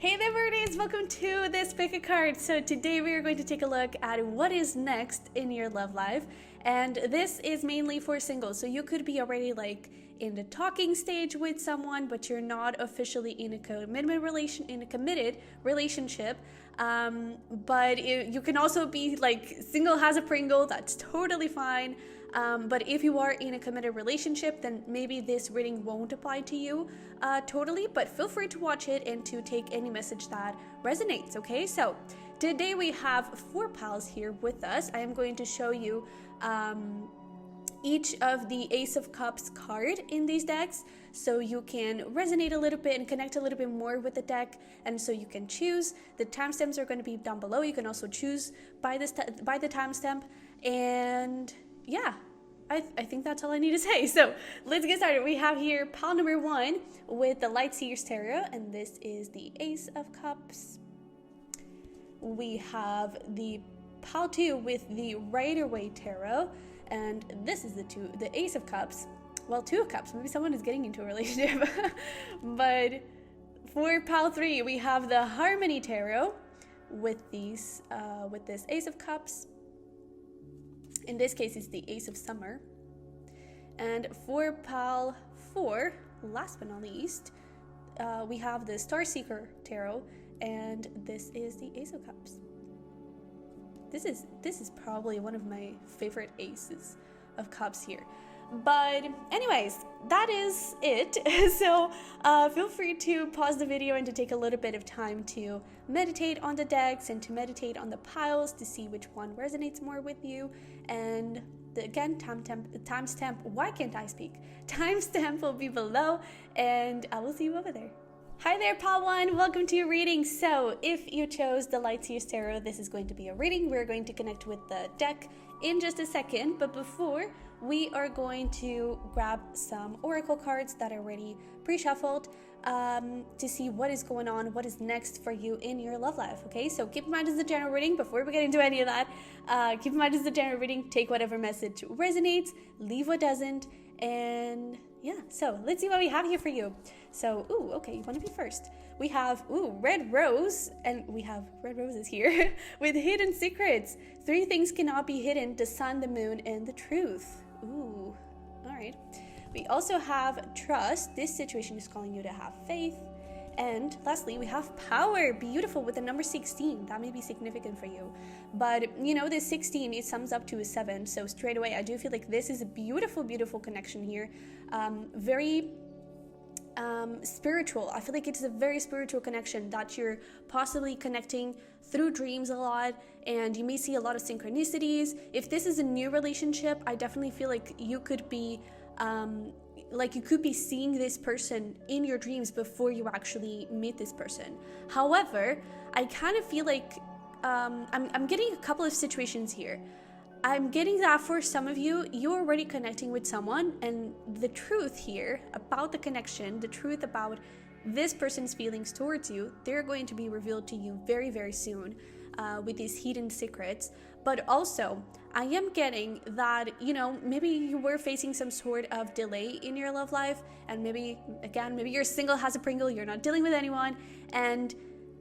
Hey there birdies, welcome to this pick a card. So today we are going to take a look at what is next in your love life, and this is mainly for singles. So you could be already like in the talking stage with someone, but you're not officially in a committed relationship. But you can also be like single as a Pringle. That's totally fine. But if you are in a committed relationship, then maybe this reading won't apply to you totally, but feel free to watch it and to take any message that resonates, okay? So today we have 4 pals here with us. I am going to show you each of the Ace of Cups card in these decks, so you can resonate a little bit and connect a little bit more with the deck, and so you can choose. The timestamps are going to be down below. You can also choose by the timestamp, and yeah, I think that's all I need to say. So let's get started. We have here pal number 1 with the Light Seers Tarot, and this is the Ace of Cups. We have the pal 2 with the Rider-Waite Tarot, and this is the Ace of Cups. Well, 2 of Cups. Maybe someone is getting into a relationship. But for pal 3, we have the Harmony Tarot with this Ace of Cups. In this case, it's the Ace of Summer. And for pal 4, last but not least, we have the Star Seeker Tarot, and this is the Ace of Cups. This is probably one of my favorite Aces of Cups here. But anyways, that is it. So feel free to pause the video and to take a little bit of time to meditate on the decks and to meditate on the piles to see which one resonates more with you. And again, timestamp, why can't I speak? Timestamp will be below, and I will see you over there. Hi there, pal 1. Welcome to your reading. So if you chose the Light Seers Tarot, this is going to be a reading. We're going to connect with the deck in just a second, but before, we are going to grab some oracle cards that are already pre-shuffled to see what is going on, what is next for you in your love life, okay? So keep in mind it's a general reading. Before we get into any of that, keep in mind it's a general reading. Take whatever message resonates, leave what doesn't, and yeah, so let's see what we have here for you. So, okay, you want to be first. We have, red rose, and we have red roses here with hidden secrets. 3 things cannot be hidden: the sun, the moon, and the truth. All right. We also have trust. This situation is calling you to have faith. And lastly, we have power. Beautiful, with the number 16. That may be significant for you. But, this 16, it sums up to a 7. So straight away, I do feel like this is a beautiful, beautiful connection here. Very spiritual. I feel like it's a very spiritual connection that you're possibly connecting through dreams a lot, and you may see a lot of synchronicities. If this is a new relationship, I definitely feel like you could be seeing this person in your dreams before you actually meet this person. However, I kind of feel like I'm getting a couple of situations here. I'm getting that for some of you, you're already connecting with someone, and the truth here about the connection, the truth about this person's feelings towards you, they're going to be revealed to you very, very soon with these hidden secrets. But also, I am getting that, maybe you were facing some sort of delay in your love life, and maybe you're single as a Pringle, you're not dealing with anyone, and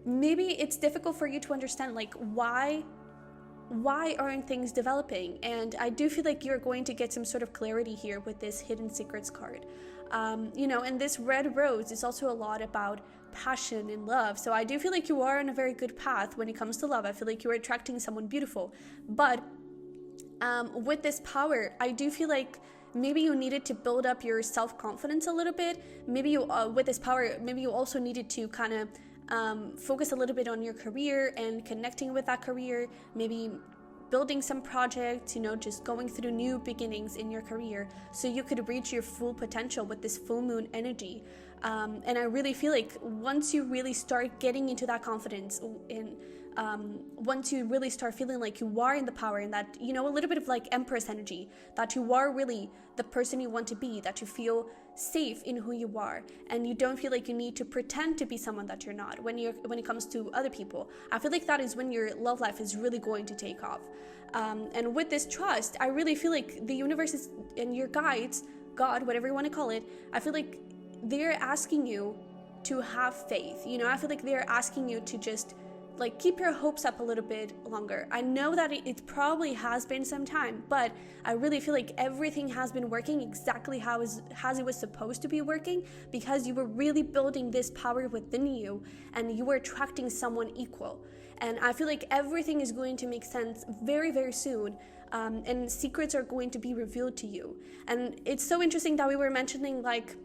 maybe it's difficult for you to understand, like, why aren't things developing? And I do feel like you're going to get some sort of clarity here with this hidden secrets card. And this red rose is also a lot about passion and love. So I do feel like you are on a very good path when it comes to love. I feel like you're attracting someone beautiful. But with this power, I do feel like maybe you needed to build up your self-confidence a little bit. Maybe you, with this power, maybe you also needed to kind of focus a little bit on your career and connecting with that career, maybe building some projects, just going through new beginnings in your career so you could reach your full potential with this full moon energy. And I really feel like once you really start getting into that confidence, and once you really start feeling like you are in the power, and that, a little bit of like Empress energy, that you are really the person you want to be, that you feel safe in who you are, and you don't feel like you need to pretend to be someone that you're not when it comes to other people. I feel like that is when your love life is really going to take off. And with this trust, I really feel like the universe is, and your guides, God, whatever you want to call it, I feel like they're asking you to have faith. You know, I feel like they're asking you to just like keep your hopes up a little bit longer. I know that it probably has been some time, but I really feel like everything has been working exactly as it was supposed to be working, because you were really building this power within you and you were attracting someone equal. And I feel like everything is going to make sense very, very soon. And secrets are going to be revealed to you. And it's so interesting that we were mentioning like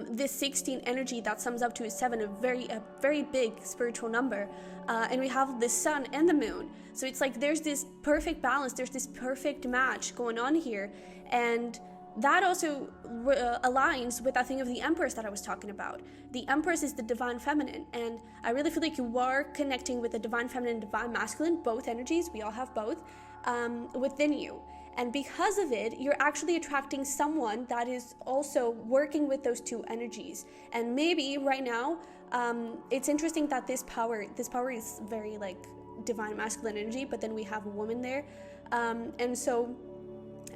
this 16 energy that sums up to a 7, a very big spiritual number, and we have the sun and the moon. So it's like there's this perfect balance, there's this perfect match going on here, and that also aligns with that thing of the Empress that I was talking about. The Empress is the divine feminine, and I really feel like you are connecting with the divine feminine and divine masculine, both energies, we all have both, within you. And because of it, you're actually attracting someone that is also working with those two energies. And maybe right now, it's interesting that this power is very like divine masculine energy, but then we have a woman there. And so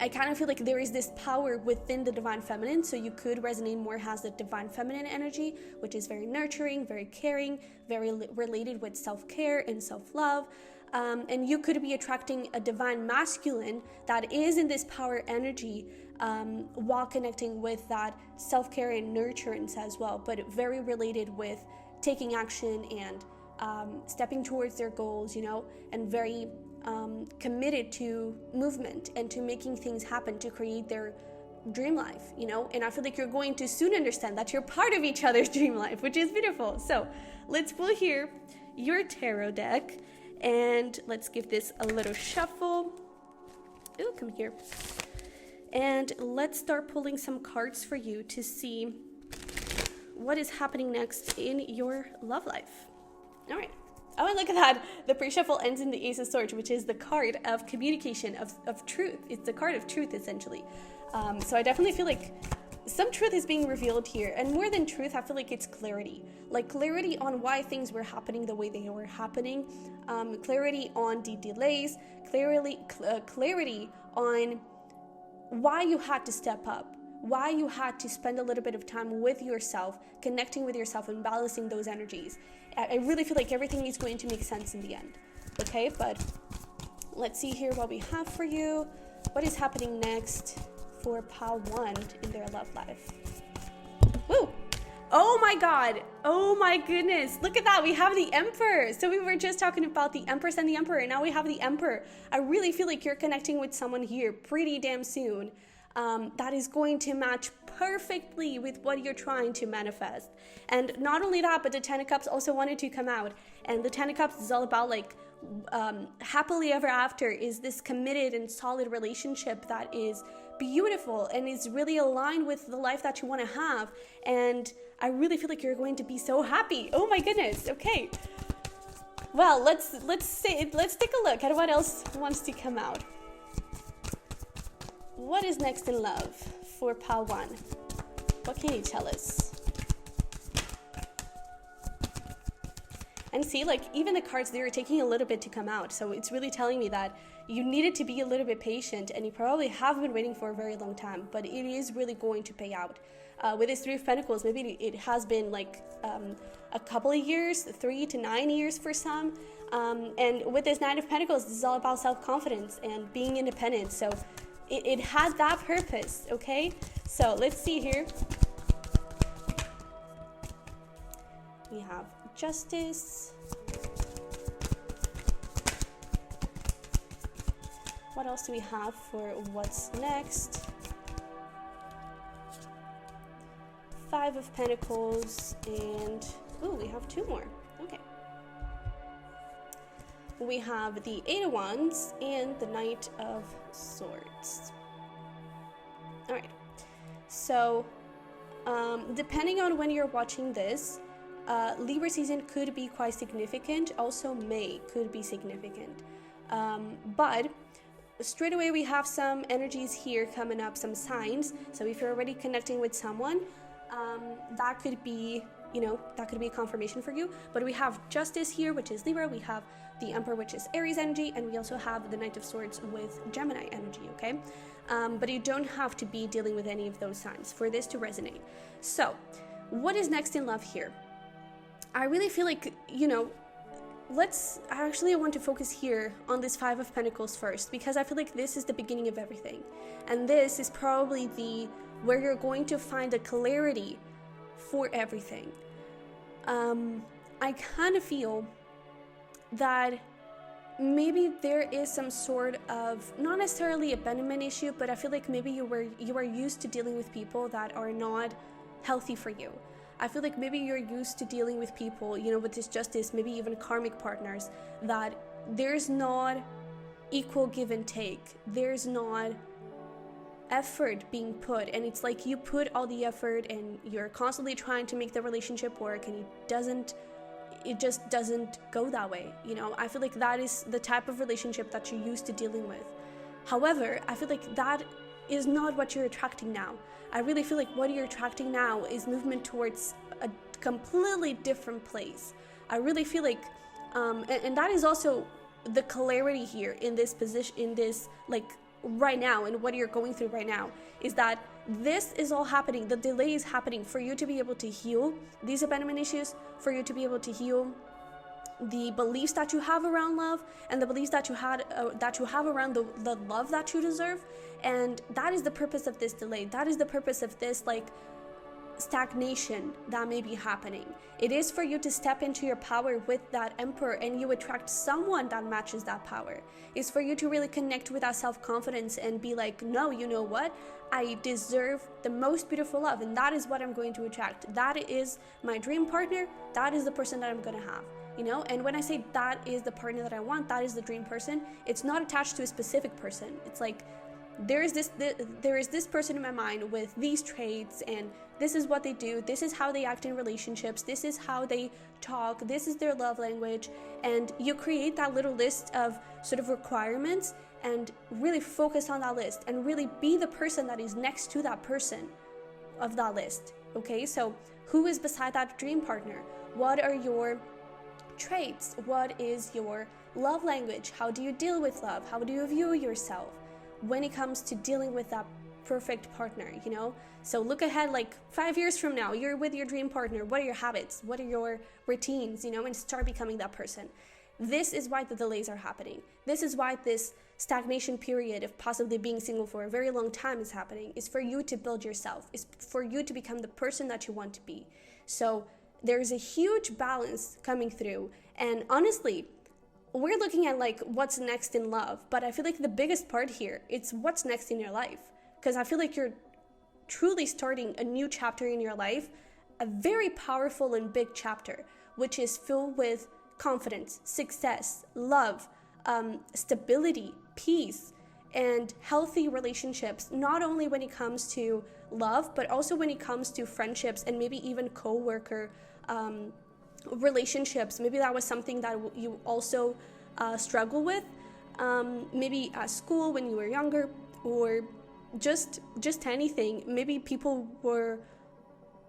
I kind of feel like there is this power within the divine feminine. So you could resonate more as the divine feminine energy, which is very nurturing, very caring, very related with self-care and self-love. And you could be attracting a divine masculine that is in this power energy, while connecting with that self-care and nurturance as well, but very related with taking action and stepping towards their goals, you know, and very committed to movement and to making things happen to create their dream life, you know. And I feel like you're going to soon understand that you're part of each other's dream life, which is beautiful. So let's pull here your tarot deck. And let's give this a little shuffle. Ooh, come here. And let's start pulling some cards for you to see what is happening next in your love life. All right. Oh, and look at that. The pre-shuffle ends in the Ace of Swords, which is the card of communication, of truth. It's the card of truth, essentially. So I definitely feel like some truth is being revealed here, and more than truth, I feel like it's clarity. Like clarity on why things were happening the way they were happening, clarity on the delays, clarity on why you had to step up, why you had to spend a little bit of time with yourself, connecting with yourself and balancing those energies. I really feel like everything is going to make sense in the end. Okay, but let's see here what we have for you. What is happening next for Pile 1 in their love life? Woo! Oh my god! Oh my goodness! Look at that! We have the Emperor! So we were just talking about the Empress and the Emperor, and now we have the Emperor. I really feel like you're connecting with someone here pretty damn soon that is going to match perfectly with what you're trying to manifest. And not only that, but the Ten of Cups also wanted to come out. And the Ten of Cups is all about like happily ever after, is this committed and solid relationship that is beautiful and is really aligned with the life that you want to have. And I really feel like you're going to be so happy. Oh my goodness. Okay. Well, let's take a look at what else wants to come out. What is next in love for Pile 1? What can you tell us? And see, like, even the cards, they are taking a little bit to come out. So it's really telling me that you needed to be a little bit patient, and you probably have been waiting for a very long time, but it is really going to pay out. With this Three of Pentacles, maybe it has been like a couple of years, 3 to 9 years for some. And with this Nine of Pentacles, this is all about self-confidence and being independent. So it has that purpose, okay? So let's see here. We have Justice. What else do we have for what's next? Five of Pentacles, and ooh, we have 2 more. Okay. We have the Eight of Wands and the Knight of Swords. All right. So, depending on when you're watching this, Libra season could be quite significant. Also, May could be significant. But straight away, we have some energies here coming up, some signs. So if you're already connecting with someone, that could be, that could be a confirmation for you. But we have Justice here, which is Libra. We have the Emperor, which is Aries energy. And we also have the Knight of Swords with Gemini energy, okay? But you don't have to be dealing with any of those signs for this to resonate. So what is next in love here? I really feel like, I want to focus here on this Five of Pentacles first, because I feel like this is the beginning of everything. And this is probably where you're going to find the clarity for everything. I kind of feel that maybe there is some sort of, not necessarily abandonment issue, but I feel like maybe you are used to dealing with people that are not healthy for you. I feel like maybe you're used to dealing with people, with this justice, maybe even karmic partners, that there's not equal give and take. There's not effort being put, and it's like you put all the effort and you're constantly trying to make the relationship work, and it just doesn't go that way. I feel like that is the type of relationship that you're used to dealing with. However, I feel like that is not what you're attracting now. I really feel like what you're attracting now is movement towards a completely different place. I really feel like, and that is also the clarity here in this position, in this, like, right now, and what you're going through right now, is that this is all happening. The delay is happening for you to be able to heal these abandonment issues, for you to be able to heal the beliefs that you have around love, and the beliefs that you have around the love that you deserve. And that is the purpose of this delay. That is the purpose of this, like, stagnation that may be happening. It is for you to step into your power with that Emperor, and you attract someone that matches that power. It's for you to really connect with that self-confidence and be like, no, you know what? I deserve the most beautiful love, and that is what I'm going to attract. That is my dream partner. That is the person that I'm going to have. And when I say that is the partner that I want, that is the dream person, it's not attached to a specific person. It's like, there is this person in my mind with these traits, and this is what they do, this is how they act in relationships, this is how they talk, this is their love language. And you create that little list of sort of requirements, and really focus on that list, and really be the person that is next to that person of that list. Okay, so who is beside that dream partner? What are your traits? What is your love language? How do you deal with love? How do you view yourself when it comes to dealing with that perfect partner? So look ahead, like 5 years from now, you're with your dream partner. What are your habits? What are your routines? And start becoming that person. This is why the delays are happening. This is why this stagnation period of possibly being single for a very long time is happening. It's for you to build yourself. It's for you to become the person that you want to be. So there's a huge balance coming through. And honestly, we're looking at, like, what's next in love, but I feel like the biggest part here, it's what's next in your life. Because I feel like you're truly starting a new chapter in your life, a very powerful and big chapter, which is filled with confidence, success, love, stability, peace, and healthy relationships, not only when it comes to love, but also when it comes to friendships, and maybe even co-worker relationships. Maybe that was something that you also struggle with, maybe at school when you were younger, or just anything. Maybe people were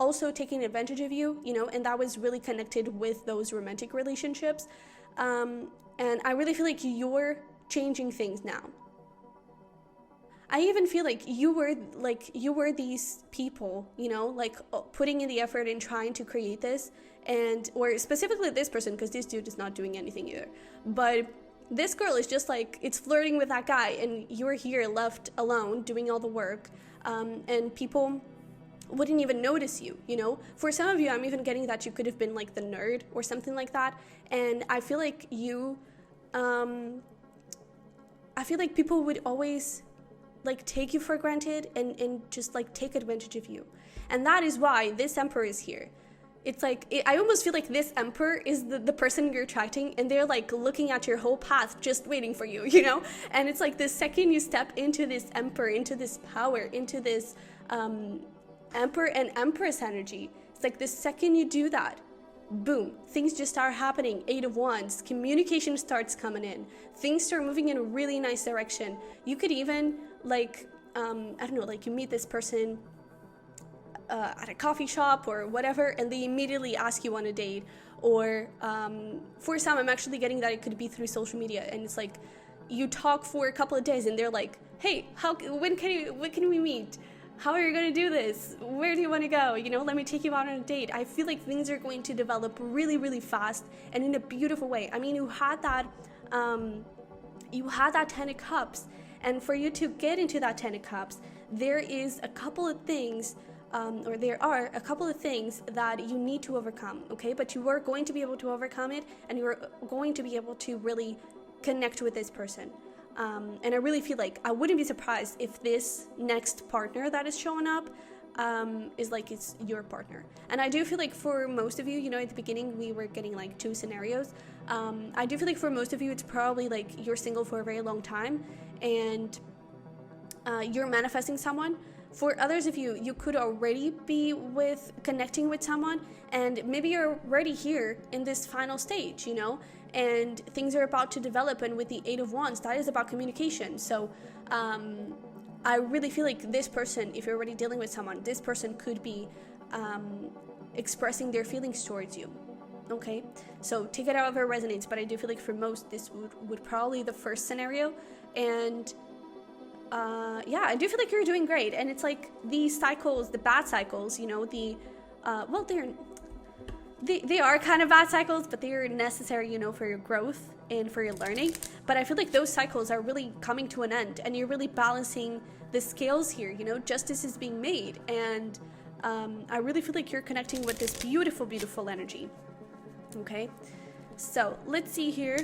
also taking advantage of you, and that was really connected with those romantic relationships. And I really feel like you're changing things now. I even feel like you were these people, like putting in the effort and trying to create this, or specifically this person, because this dude is not doing anything either. But this girl is just like, it's flirting with that guy, and you're here left alone doing all the work, and people wouldn't even notice you. For some of you, I'm even getting that you could have been like the nerd or something like that. And I feel like people would always like take you for granted and just like take advantage of you. And that is why this Emperor is here. It's like, I almost feel like this Emperor is the person you're attracting, and they're like looking at your whole path, just waiting for you, And it's like the second you step into this Emperor, into this power, into this Emperor and Empress energy, it's like the second you do that, boom, things just start happening. 8 of Wands, communication starts coming in. Things start moving in a really nice direction. You could even like, you meet this person at a coffee shop or whatever, and they immediately ask you on a date. Or for some, I'm actually getting that it could be through social media, and it's like you talk for a couple of days, and they're like, "Hey, when can we meet? how are you going to do this? Where do you want to go? You know, let me take you out on a date. I feel like things are going to develop really, really fast and in a beautiful way. I mean, you had that 10 of cups, and for you to get into that 10 of cups, there is a couple of things, there are a couple of things that you need to overcome, okay? But you are going to be able to overcome it, and you are going to be able to really connect with this person. And I really feel like I wouldn't be surprised if this next partner that is showing up is like it's your partner. And I do feel like for most of you, you know, at the beginning we were getting like 2 scenarios. I do feel like for most of you it's probably like you're single for a very long time and you're manifesting someone. For others of you, you could already be connecting with someone, and maybe you're already here in this final stage, you know, and things are about to develop. And with the 8 of Wands, that is about communication. So I really feel like this person, if you're already dealing with someone, this person could be expressing their feelings towards you. Okay, so take it however it resonates, but I do feel like for most this would probably the first scenario. And yeah, I do feel like you're doing great. And it's like these cycles, the bad cycles, you know, well, they are kind of bad cycles, but they are necessary, you know, for your growth and for your learning. But I feel like those cycles are really coming to an end, and you're really balancing the scales here, you know, justice is being made. And I really feel like you're connecting with this beautiful, beautiful energy. Okay, so let's see here.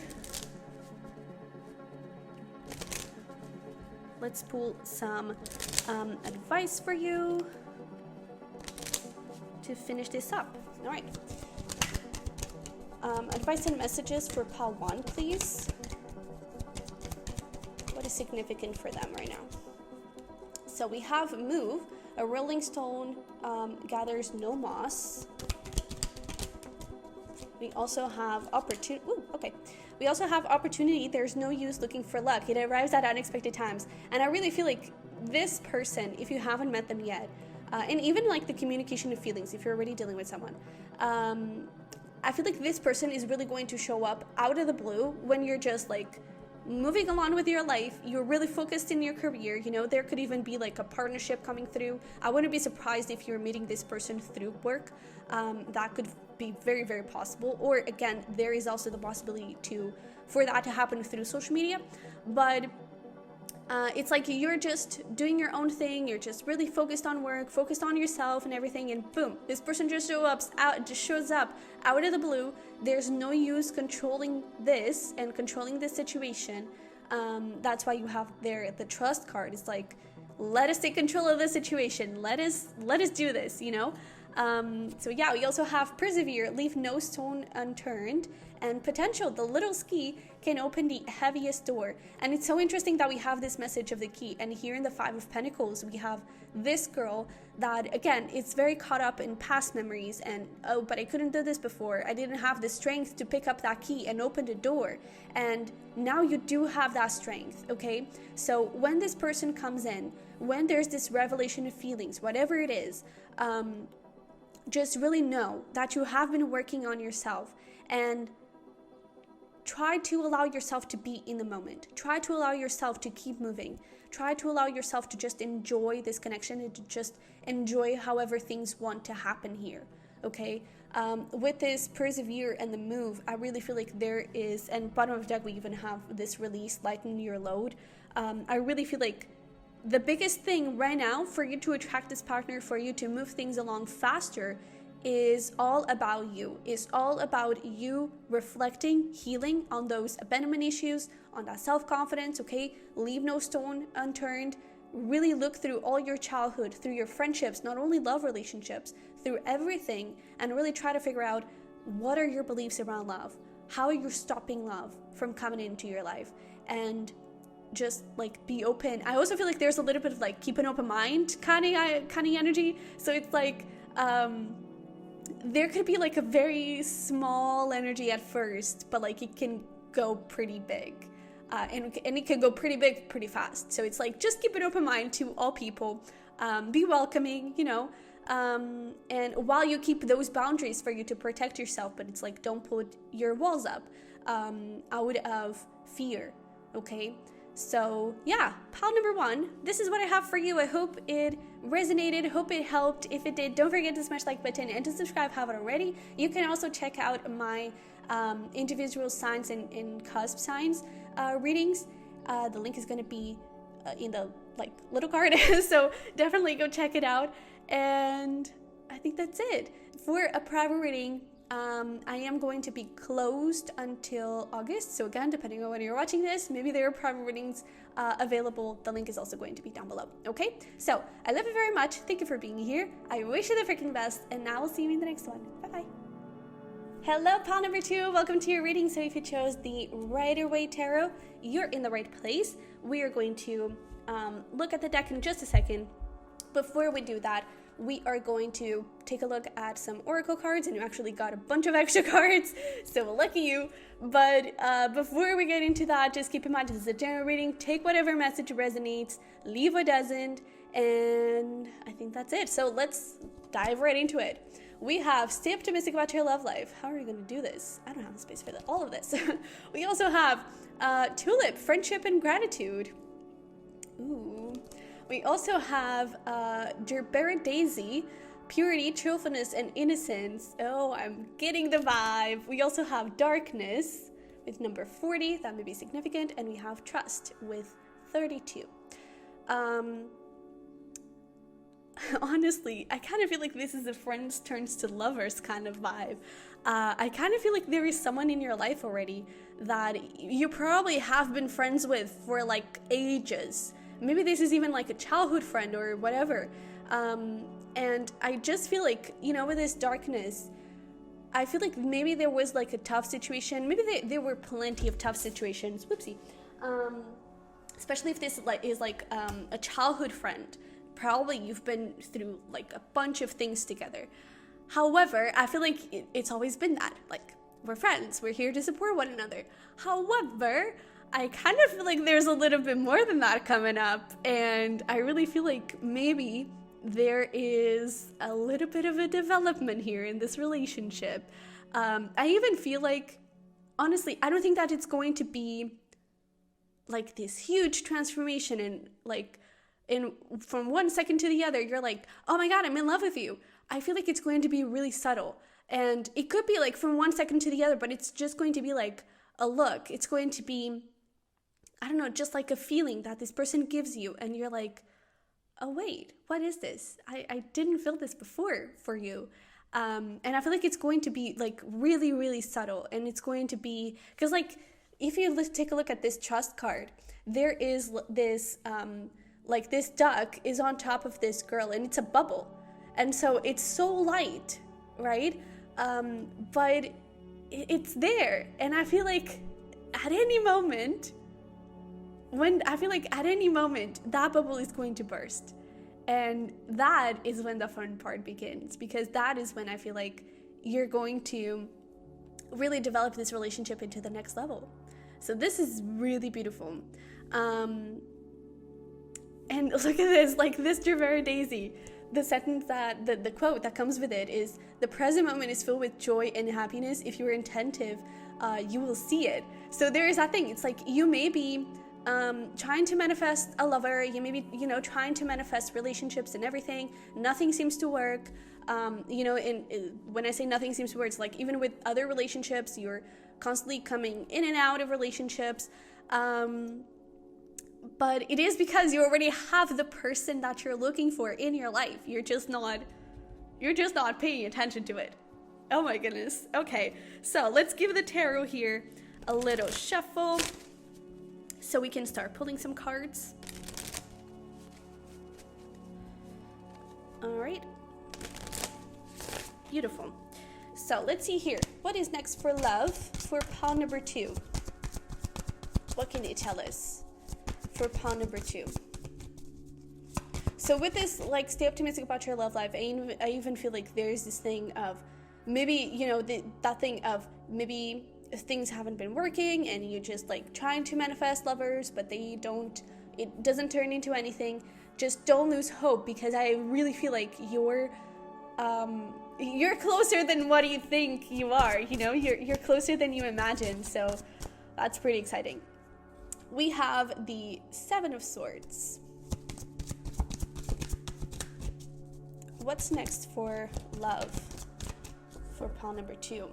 Let's pull some advice for you to finish this up. All right. Advice and messages for pile 1, please. What is significant for them right now? So we have move. A rolling stone gathers no moss. We also have opportunity. Okay. We also have opportunity. There's no use looking for luck. It arrives at unexpected times. And I really feel like this person, if you haven't met them yet, and even like the communication of feelings, if you're already dealing with someone, I feel like this person is really going to show up out of the blue when you're just like moving along with your life. You're really focused in your career. You know, there could even be like a partnership coming through. I wouldn't be surprised if you're meeting this person through work. That could be very, very possible. Or again, there is also the possibility for that to happen through social media. But it's like you're just doing your own thing. You're just really focused on work, focused on yourself and everything. And boom, this person just shows up out of the blue. There's no use controlling this and controlling this situation. That's why you have there the trust card. It's like, let us take control of the situation. Let us do this, you know? So yeah, we also have persevere, leave no stone unturned, and potential. The little key can open the heaviest door. And it's so interesting that we have this message of the key. And here in the 5 of Pentacles, we have this girl that, again, it's very caught up in past memories. And, oh, but I couldn't do this before. I didn't have the strength to pick up that key and open the door. And now you do have that strength, okay? So when this person comes in, when there's this revelation of feelings, whatever it is, just really know that you have been working on yourself, and try to allow yourself to be in the moment. Try to allow yourself to keep moving. Try to allow yourself to just enjoy this connection and to just enjoy however things want to happen here, okay? With this persevere and the move, I really feel like there is, and bottom of the deck we even have this release, lighten your load. I really feel like the biggest thing right now for you to attract this partner, for you to move things along faster, is all about you. It's all about you reflecting, healing on those abandonment issues, on that self-confidence, okay? Leave no stone unturned. Really look through all your childhood, through your friendships, not only love relationships, through everything, and really try to figure out what are your beliefs around love? How are you stopping love from coming into your life? And just like be open. I also feel like there's a little bit of like keep an open mind kind of energy. So it's like there could be like a very small energy at first, but like it can go pretty big, and it can go pretty big pretty fast. So it's like just keep an open mind to all people, be welcoming, you know, and while you keep those boundaries for you to protect yourself, but it's like don't put your walls up out of fear, okay? So yeah, pile number 1, this is what I have for you. I hope it resonated, hope it helped. If it did, don't forget to smash the like button and to subscribe if you haven't already. You can also check out my individual signs and cusp signs readings. The link is going to be in the little card, so definitely go check it out. And I think that's it for a private reading. I am going to be closed until August, so again, depending on when you're watching this, maybe there are private readings available. The link is also going to be down below. Okay, so I love you very much. Thank you for being here. I wish you the freaking best, and now I'll see you in the next one. Bye bye. Hello, pile number 2. Welcome to your reading. So if you chose the Rider-Waite Tarot, you're in the right place. We are going to look at the deck in just a second. Before we do that, we are going to take a look at some oracle cards, and you actually got a bunch of extra cards, so lucky you. But before we get into that, just keep in mind this is a general reading. Take whatever message resonates, leave what doesn't, and I think that's it. So let's dive right into it. We have stay optimistic about your love life. How are you going to do this? I don't have the space for all of this. We also have tulip, friendship and gratitude. Ooh. We also have Gerbera Daisy, purity, truthfulness, and innocence. Oh, I'm getting the vibe. We also have darkness with number 40. That may be significant. And we have trust with 32. Honestly, I kind of feel like this is a friends turns to lovers kind of vibe. I kind of feel like there is someone in your life already that you probably have been friends with for ages. Maybe this is even a childhood friend or whatever. And I just feel like, with this darkness, I feel like maybe there was a tough situation. Maybe there were plenty of tough situations. Whoopsie. Especially if this is a childhood friend. Probably you've been through a bunch of things together. However, I feel like it's always been that. We're friends. We're here to support one another. However, I kind of feel like there's a little bit more than that coming up. And I really feel like maybe there is a little bit of a development here in this relationship. I even feel like, honestly, I don't think that it's going to be this huge transformation and from one second to the other, you're oh my God, I'm in love with you. I feel like it's going to be really subtle. And it could be from one second to the other, but it's just going to be a look. It's going to be, I don't know, just a feeling that this person gives you. And you're oh wait, what is this? I didn't feel this before for you. And I feel like it's going to be really, really subtle. And it's going to be, because if you take a look at this trust card, there is this, this duck is on top of this girl and it's a bubble. And so it's so light, right? But it's there. And I feel like at any moment, that bubble is going to burst. And that is when the fun part begins, because that is when I feel like you're going to really develop this relationship into the next level. So this is really beautiful. And look at this, this Gerbera Daisy. The sentence that, the quote that comes with it is, the present moment is filled with joy and happiness. If you're attentive, you will see it. So there is that thing. It's you may be trying to manifest a lover. You may be, trying to manifest relationships and everything. Nothing seems to work. When I say nothing seems to work, it's even with other relationships, you're constantly coming in and out of relationships. But it is because you already have the person that you're looking for in your life. You're just not paying attention to it. Oh my goodness. Okay, so let's give the tarot here a little shuffle so we can start pulling some cards. All right. Beautiful. So let's see here. What is next for love for pile number 2? What can they tell us for pile number 2? So with this, stay optimistic about your love life, I even feel like there's this thing of maybe, that thing of maybe things haven't been working and you just trying to manifest lovers, but it doesn't turn into anything. Just don't lose hope, because I really feel like you're closer than what you think you are. You're closer than you imagine. So that's pretty exciting. we have the Seven of Swords. What's next for love for pile number 2?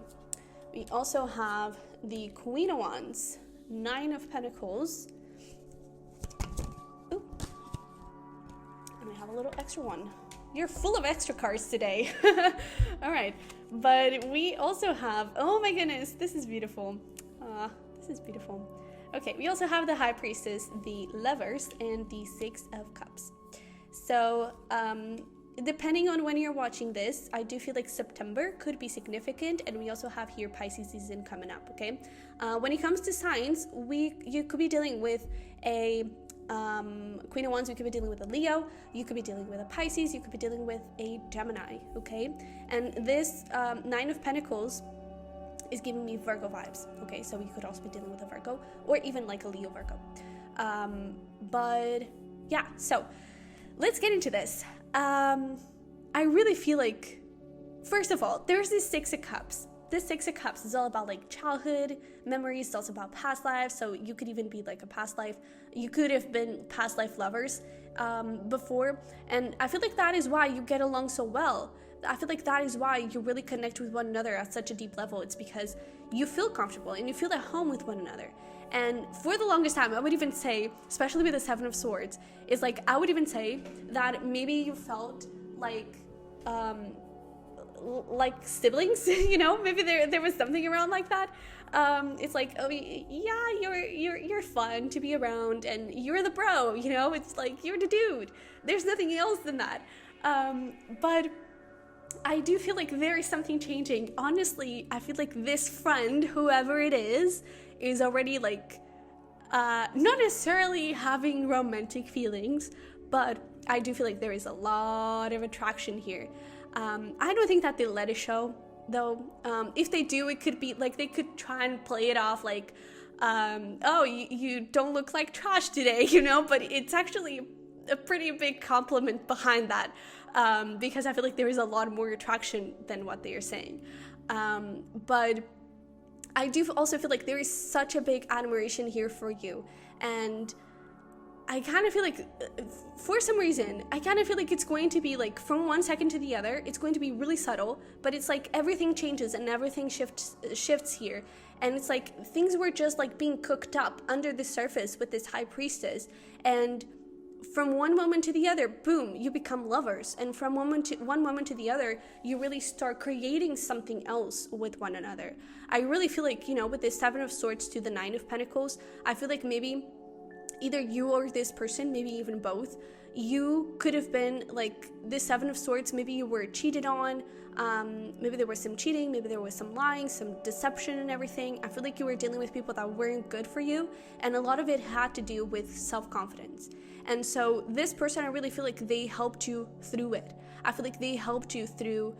We also have the Queen of Wands, Nine of Pentacles. Ooh. And we have a little extra one. You're full of extra cards today. All right. But we also have, oh my goodness, this is beautiful. This is beautiful. Okay, we also have the High Priestess, the Lovers, and the Six of Cups. So, depending on when you're watching this, I do feel like September could be significant, and we also have here Pisces season coming up, okay? When it comes to signs, you could be dealing with a Queen of Wands, you could be dealing with a Leo, you could be dealing with a Pisces, you could be dealing with a Gemini, okay? And this Nine of Pentacles is giving me Virgo vibes, okay? So you could also be dealing with a Virgo, or even like a Leo Virgo. But yeah, so let's get into this. I really feel like, first of all, there's this Six of Cups. This Six of Cups is all about like childhood memories. It's also about past lives. So you could even be like a past life. You could have been past life lovers before. And I feel like that is why you get along so well. I feel like that is why you really connect with one another at such a deep level. It's because you feel comfortable and you feel at home with one another. And for the longest time, I would even say, especially with the Seven of Swords, is like, I would even say that maybe you felt like siblings, you know, maybe there was something around like that. It's like, oh yeah, you're fun to be around, and you're the bro, you know, it's like, you're the dude. There's nothing else than that. But I do feel like there is something changing. Honestly, I feel like this friend, whoever it is already like, not necessarily having romantic feelings, but I do feel like there is a lot of attraction here. I don't think that they let it show, though. If they do, it could be like, they could try and play it off like, oh, you don't look like trash today, you know, but it's actually a pretty big compliment behind that, because I feel like there is a lot more attraction than what they are saying. But I do also feel like there is such a big admiration here for you, and I kind of feel like, for some reason, I kind of feel like it's going to be like, from one second to the other, it's going to be really subtle, but it's like everything changes and everything shifts here. And it's like things were just like being cooked up under the surface with this High Priestess. And from one moment to the other, boom, you become lovers. And from one moment to the other, you really start creating something else with one another. I really feel like, you know, with this Seven of Swords to the Nine of Pentacles, I feel like maybe either you or this person, maybe even both, you could have been like this Seven of Swords. Maybe you were cheated on, maybe there was some cheating, maybe there was some lying, some deception and everything. I feel like you were dealing with people that weren't good for you, and a lot of it had to do with self-confidence. And so this person, I really feel like they helped you through it. I feel like they helped you through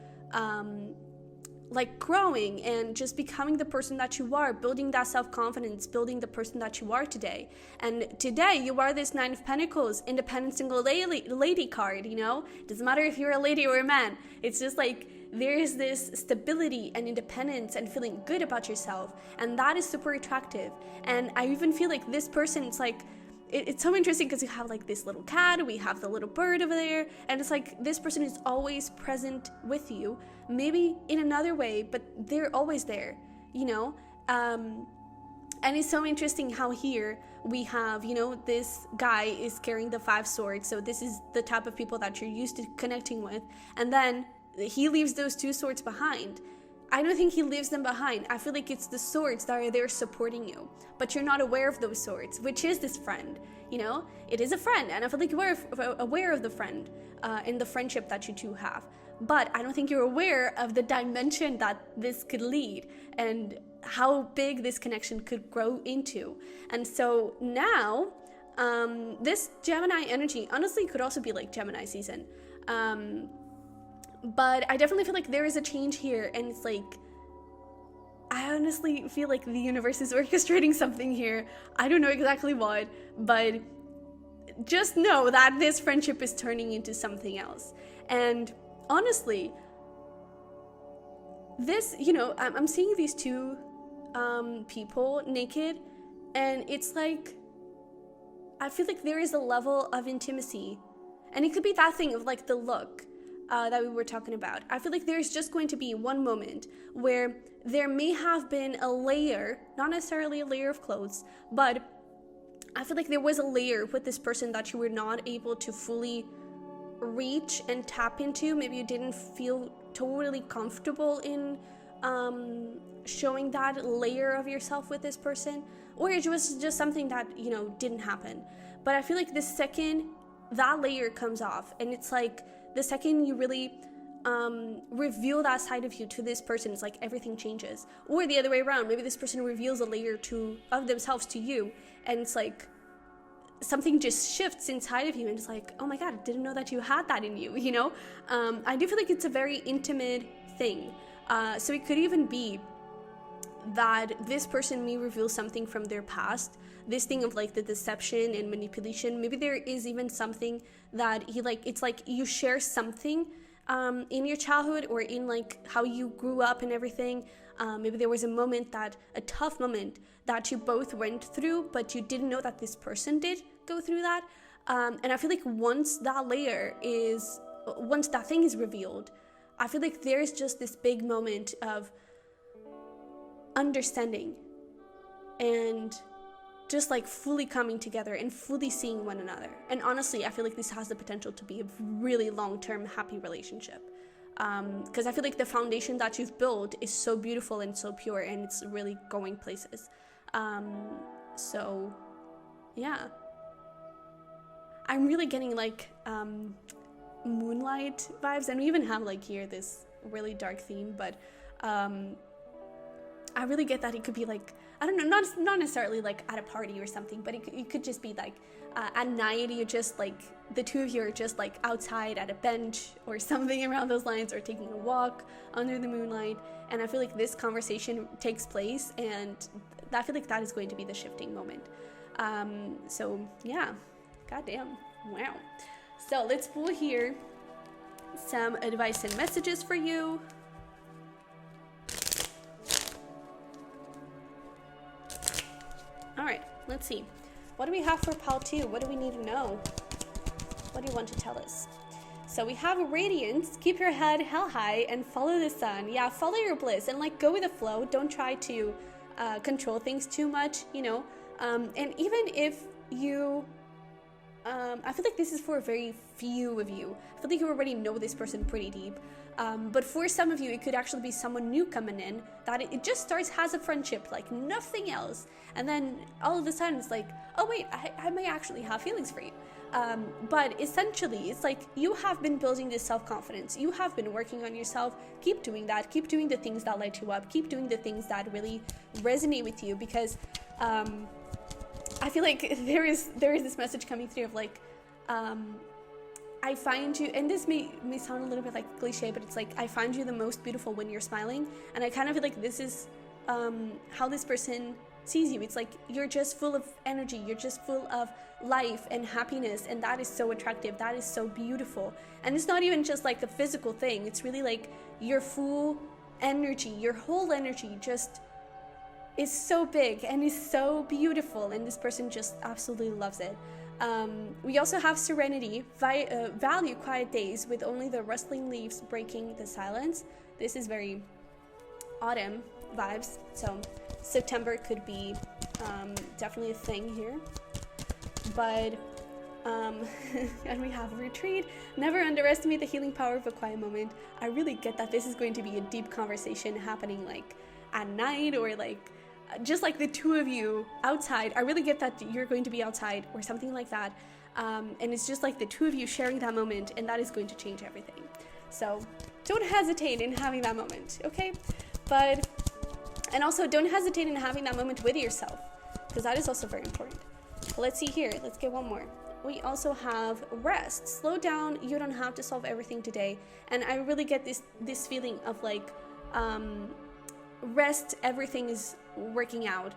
like growing and just becoming the person that you are, building that self-confidence, building the person that you are today. And today you are this Nine of Pentacles, independent single lady card, you know? Doesn't matter if you're a lady or a man. It's just like there is this stability and independence and feeling good about yourself. And that is super attractive. And I even feel like this person, it's like, it's so interesting because you have like this little cat, we have the little bird over there, and it's like this person is always present with you, maybe in another way, but they're always there, you know? And it's so interesting how here we have, you know, this guy is carrying the Five Swords, so this is the type of people that you're used to connecting with, and then he leaves those two swords behind. I don't think he leaves them behind. I feel like it's the swords that are there supporting you, but you're not aware of those swords, which is this friend, you know? It is a friend, and I feel like you are aware of the friend in the friendship that you two have, but I don't think you're aware of the dimension that this could lead and how big this connection could grow into. And so now, this Gemini energy, honestly, could also be like Gemini season. But I definitely feel like there is a change here, and it's like, I honestly feel like the universe is orchestrating something here. I don't know exactly what, but just know that this friendship is turning into something else. And honestly, this, you know, I'm seeing these two people naked, and it's like I feel like there is a level of intimacy, and it could be that thing of like the look that we were talking about. I feel like there's just going to be one moment where there may have been a layer, not necessarily a layer of clothes, but I feel like there was a layer with this person that you were not able to fully reach and tap into. Maybe you didn't feel totally comfortable in showing that layer of yourself with this person, or it was just something that, you know, didn't happen. But I feel like the second that layer comes off, and it's like the second you really reveal that side of you to this person, it's like everything changes. Or the other way around, maybe this person reveals a layer of themselves to you, and it's like something just shifts inside of you, and it's like, oh my god, I didn't know that you had that in you, you know? I do feel like it's a very intimate thing. So it could even be that this person may reveal something from their past, this thing of like the deception and manipulation. Maybe there is even something that it's like you share something in your childhood, or in like how you grew up and everything. Maybe there was a tough moment that you both went through, but you didn't know that this person did go through that. And I feel like once that thing is revealed, I feel like there's just this big moment of understanding and just like fully coming together and fully seeing one another. And honestly, I feel like this has the potential to be a really long-term happy relationship, because I feel like the foundation that you've built is so beautiful and so pure, and it's really going places. So yeah, I'm really getting like moonlight vibes, and we even have like here this really dark theme, but I really get that it could be like, I don't know, not necessarily like at a party or something, but it could just be like at night, you just like, the two of you are just like outside at a bench or something around those lines, or taking a walk under the moonlight. And I feel like this conversation takes place, and I feel like that is going to be the shifting moment. So yeah, goddamn, wow. So let's pull here some advice and messages for you. All right, let's see. What do we have for pile 2? What do we need to know? What do you want to tell us? So we have radiance. Keep your head held high and follow the sun. Yeah, follow your bliss and like go with the flow. Don't try to control things too much, you know. And even if you, I feel like this is for a very few of you. I feel like you already know this person pretty deep. But for some of you, it could actually be someone new coming in, that it just starts as a friendship, like nothing else. And then all of a sudden it's like, oh wait, I may actually have feelings for you. But essentially, it's like you have been building this self-confidence. You have been working on yourself. Keep doing that. Keep doing the things that light you up. Keep doing the things that really resonate with you, because I feel like there is this message coming through of like, I find you, and this may sound a little bit like cliche, but it's like, I find you the most beautiful when you're smiling. And I kind of feel like this is how this person sees you. It's like you're just full of energy, you're just full of life and happiness, and that is so attractive, that is so beautiful. And it's not even just like a physical thing, it's really like your full energy, your whole energy just is so big and is so beautiful, and this person just absolutely loves it. We also have serenity, value quiet days with only the rustling leaves breaking the silence. This is very autumn vibes, so September could be definitely a thing here. But and we have retreat. Never underestimate the healing power of a quiet moment. I really get that this is going to be a deep conversation happening like at night, or like just like the two of you outside. I really get that you're going to be outside or something like that, and it's just like the two of you sharing that moment, and that is going to change everything. So don't hesitate in having that moment, okay? And also don't hesitate in having that moment with yourself, because that is also very important. Let's see here, let's get one more. We also have rest. Slow down, you don't have to solve everything today. And I really get this feeling of like rest, everything is working out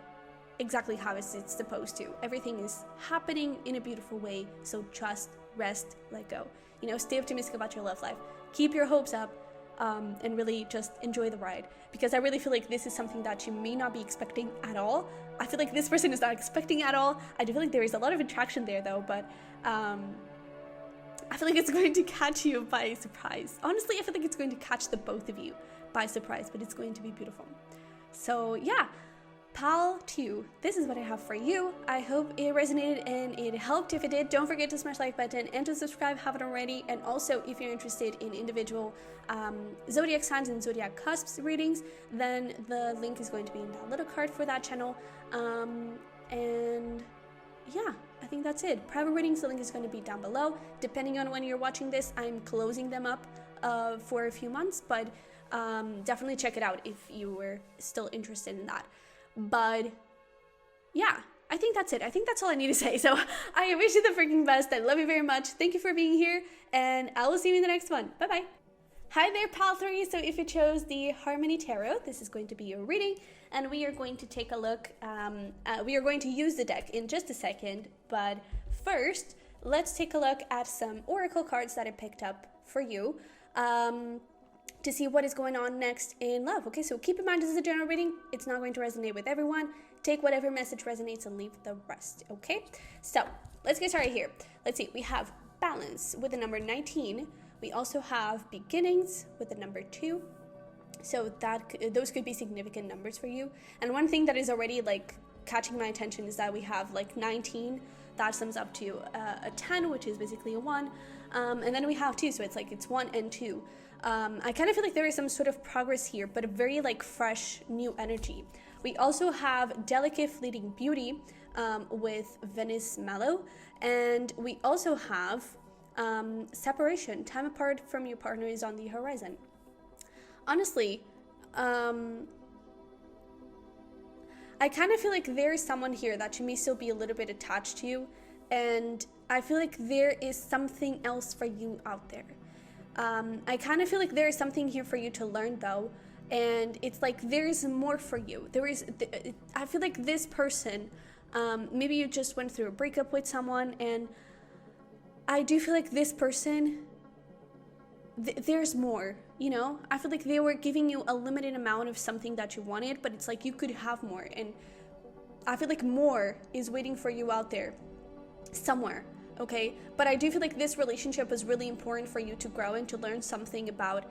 exactly how it's supposed to. Everything is happening in a beautiful way. So trust, rest, let go. You know, stay optimistic about your love life. Keep your hopes up, and really just enjoy the ride. Because I really feel like this is something that you may not be expecting at all. I feel like this person is not expecting at all. I do feel like there is a lot of attraction there though, but I feel like it's going to catch you by surprise. Honestly, I feel like it's going to catch the both of you by surprise, but it's going to be beautiful. So yeah, Pal 2, this is what I have for you. I hope it resonated and it helped. If it did, don't forget to smash the like button and to subscribe, haven't already. And also, if you're interested in individual zodiac signs and zodiac cusps readings, then the link is going to be in that little card for that channel. And yeah, I think that's it. Private readings, the link is going to be down below. Depending on when you're watching this, I'm closing them up for a few months, but definitely check it out if you were still interested in that. But yeah, I think that's it. I think that's all I need to say. So I wish you the freaking best. I love you very much. Thank you for being here, and I will see you in the next one. Bye bye. Hi there, Pal 3. So if you chose the Harmony Tarot, this is going to be your reading, and we are going to take a look. We are going to use the deck in just a second, but first, let's take a look at some oracle cards that I picked up for you. To see what is going on next in love. Okay, so keep in mind this is a general reading. It's not going to resonate with everyone. Take whatever message resonates and leave the rest, okay? So let's get started here. Let's see, we have balance with the number 19. We also have beginnings with the number 2. So those could be significant numbers for you. And one thing that is already like catching my attention is that we have like 19. That sums up to a 10, which is basically a 1. And then we have 2, so it's 1 and 2. I kind of feel like there is some sort of progress here, but a very like fresh new energy. We also have delicate fleeting beauty with Venice Mellow, and we also have separation. Time apart from your partner is on the horizon. Honestly, I kind of feel like there is someone here that you may still be a little bit attached to, and I feel like there is something else for you out there. I kind of feel like there is something here for you to learn though, and it's like there is more for you. I feel like this person, maybe you just went through a breakup with someone, and I do feel like this person, there's more, you know? I feel like they were giving you a limited amount of something that you wanted, but it's like you could have more, and I feel like more is waiting for you out there somewhere. Okay, but I do feel like this relationship was really important for you to grow and to learn something about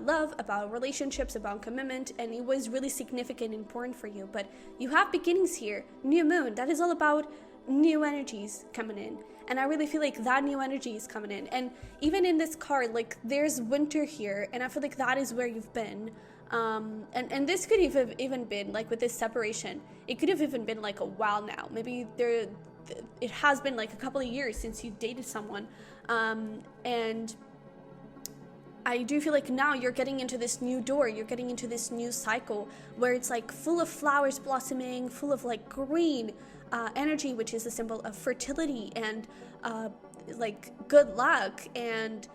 love, about relationships, about commitment, and it was really significant and important for you. But you have beginnings here, new moon, that is all about new energies coming in. And I really feel like that new energy is coming in. And even in this card, like there's winter here, and I feel like that is where you've been. And this could have even been like with this separation, it could have even been like a while now. Maybe it has been like a couple of years since you dated someone, and I do feel like now you're getting into this new door, you're getting into this new cycle where it's like full of flowers blossoming, full of like green energy, which is a symbol of fertility and like good luck and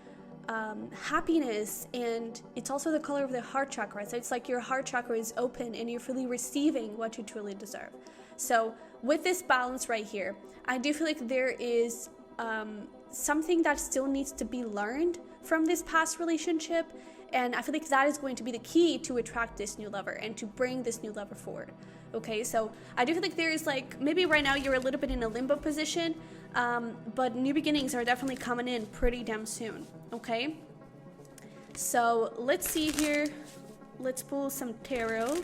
happiness, and it's also the color of the heart chakra. So it's like your heart chakra is open and you're fully receiving what you truly deserve. So with this balance right here, I do feel like there is something that still needs to be learned from this past relationship, and I feel like that is going to be the key to attract this new lover and to bring this new lover forward. Okay, so I do feel like there is like, maybe right now you're a little bit in a limbo position, but new beginnings are definitely coming in pretty damn soon. Okay, so let's see here. Let's pull some tarot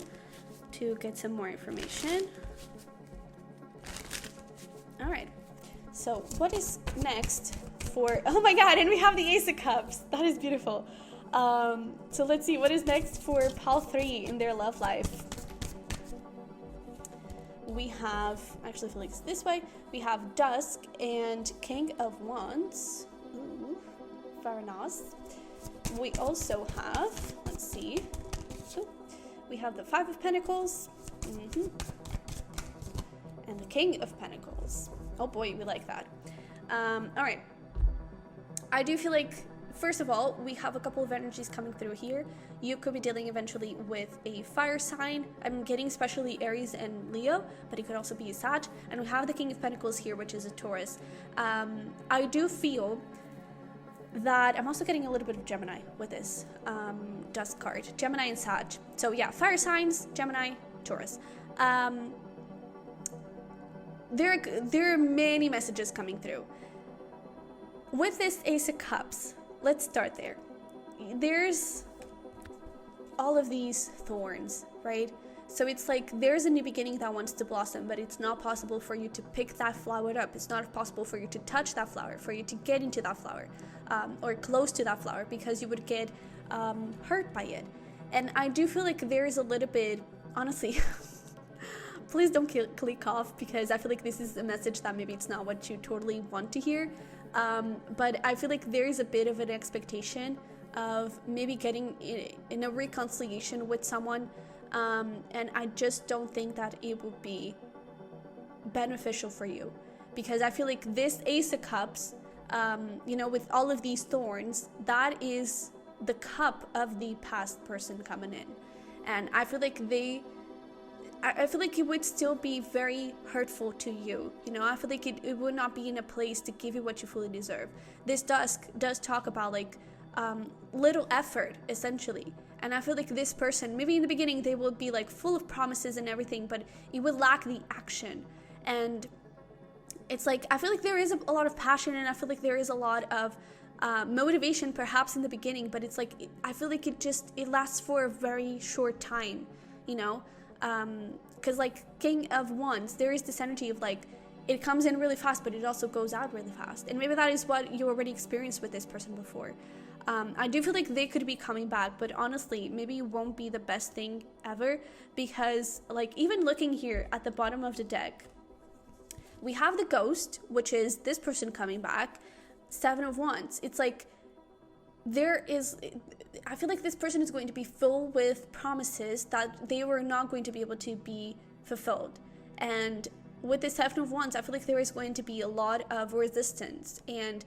to get some more information. All right, so what is next for, oh my god, and we have the Ace of Cups. That is beautiful. So let's see what is next for Pal 3 in their love life. We have, actually I feel like it's this way, we have Dusk and King of Wands. Ooh, very nice. We also have, let's see, we have the Five of Pentacles, and the King of Pentacles. Oh boy, we like that. All right. I do feel like, first of all, we have a couple of energies coming through here. You could be dealing eventually with a fire sign. I'm getting especially Aries and Leo, but it could also be a Sag. And we have the King of Pentacles here, which is a Taurus. I do feel that I'm also getting a little bit of Gemini with this Dusk card. Gemini and Sag. So yeah, fire signs, Gemini, Taurus. there are many messages coming through. With this Ace of Cups, let's start there. There's all of these thorns, right? So it's like there's a new beginning that wants to blossom, but it's not possible for you to pick that flower up. It's not possible for you to touch that flower, for you to get into that flower, or close to that flower, because you would get hurt by it. And I do feel like there is a little bit, honestly, please don't click off, because I feel like this is a message that maybe it's not what you totally want to hear. But I feel like there is a bit of an expectation of maybe getting in a reconciliation with someone. And I just don't think that it would be beneficial for you, because I feel like this Ace of Cups, with all of these thorns, that is the cup of the past person coming in. And I feel like I feel like it would still be very hurtful to you. I feel like it would not be in a place to give you what you fully deserve. This does talk about like little effort, essentially. And I feel like this person, maybe in the beginning they will be like full of promises and everything, but it would lack the action. And it's like, I feel like there is a lot of passion, and I feel like there is a lot of motivation perhaps in the beginning, but it's like, I feel like it lasts for a very short time, because like King of Wands, there is this energy of like, it comes in really fast, but it also goes out really fast. And maybe that is what you already experienced with this person before. I do feel like they could be coming back, but honestly, maybe it won't be the best thing ever, because like even looking here at the bottom of the deck, we have the Ghost, which is this person coming back, 7 of Wands. It's like I feel like this person is going to be filled with promises that they were not going to be able to be fulfilled. And with the 7 of Wands, I feel like there is going to be a lot of resistance, and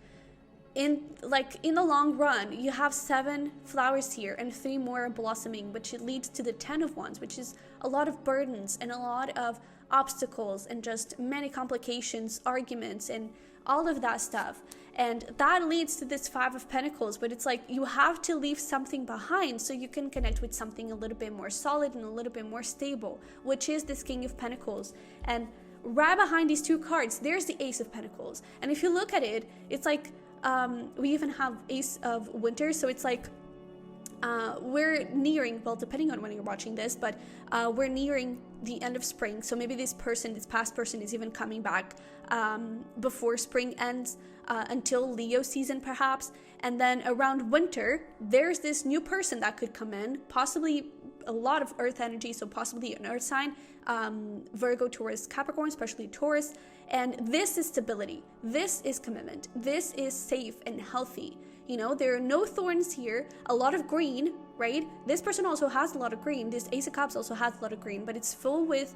in the long run, you have 7 flowers here and 3 more blossoming, which leads to the 10 of Wands, which is a lot of burdens and a lot of obstacles and just many complications, arguments, and all of that stuff. And that leads to this 5 of Pentacles, but it's like you have to leave something behind so you can connect with something a little bit more solid and a little bit more stable, which is this King of Pentacles. And right behind these 2 cards, there's the Ace of Pentacles. And if you look at it, it's like we even have Ace of Winter, so it's like we're nearing, well, depending on when you're watching this, but we're nearing the end of spring. So maybe this past person is even coming back before spring ends, until Leo season perhaps. And then around winter, there's this new person that could come in, possibly a lot of earth energy, so possibly an earth sign, Virgo, Taurus, Capricorn, especially Taurus. And this is stability. This is commitment. This is safe and healthy. There are no thorns here, a lot of green, right? This person also has a lot of green. This Ace of Cups also has a lot of green, but it's full with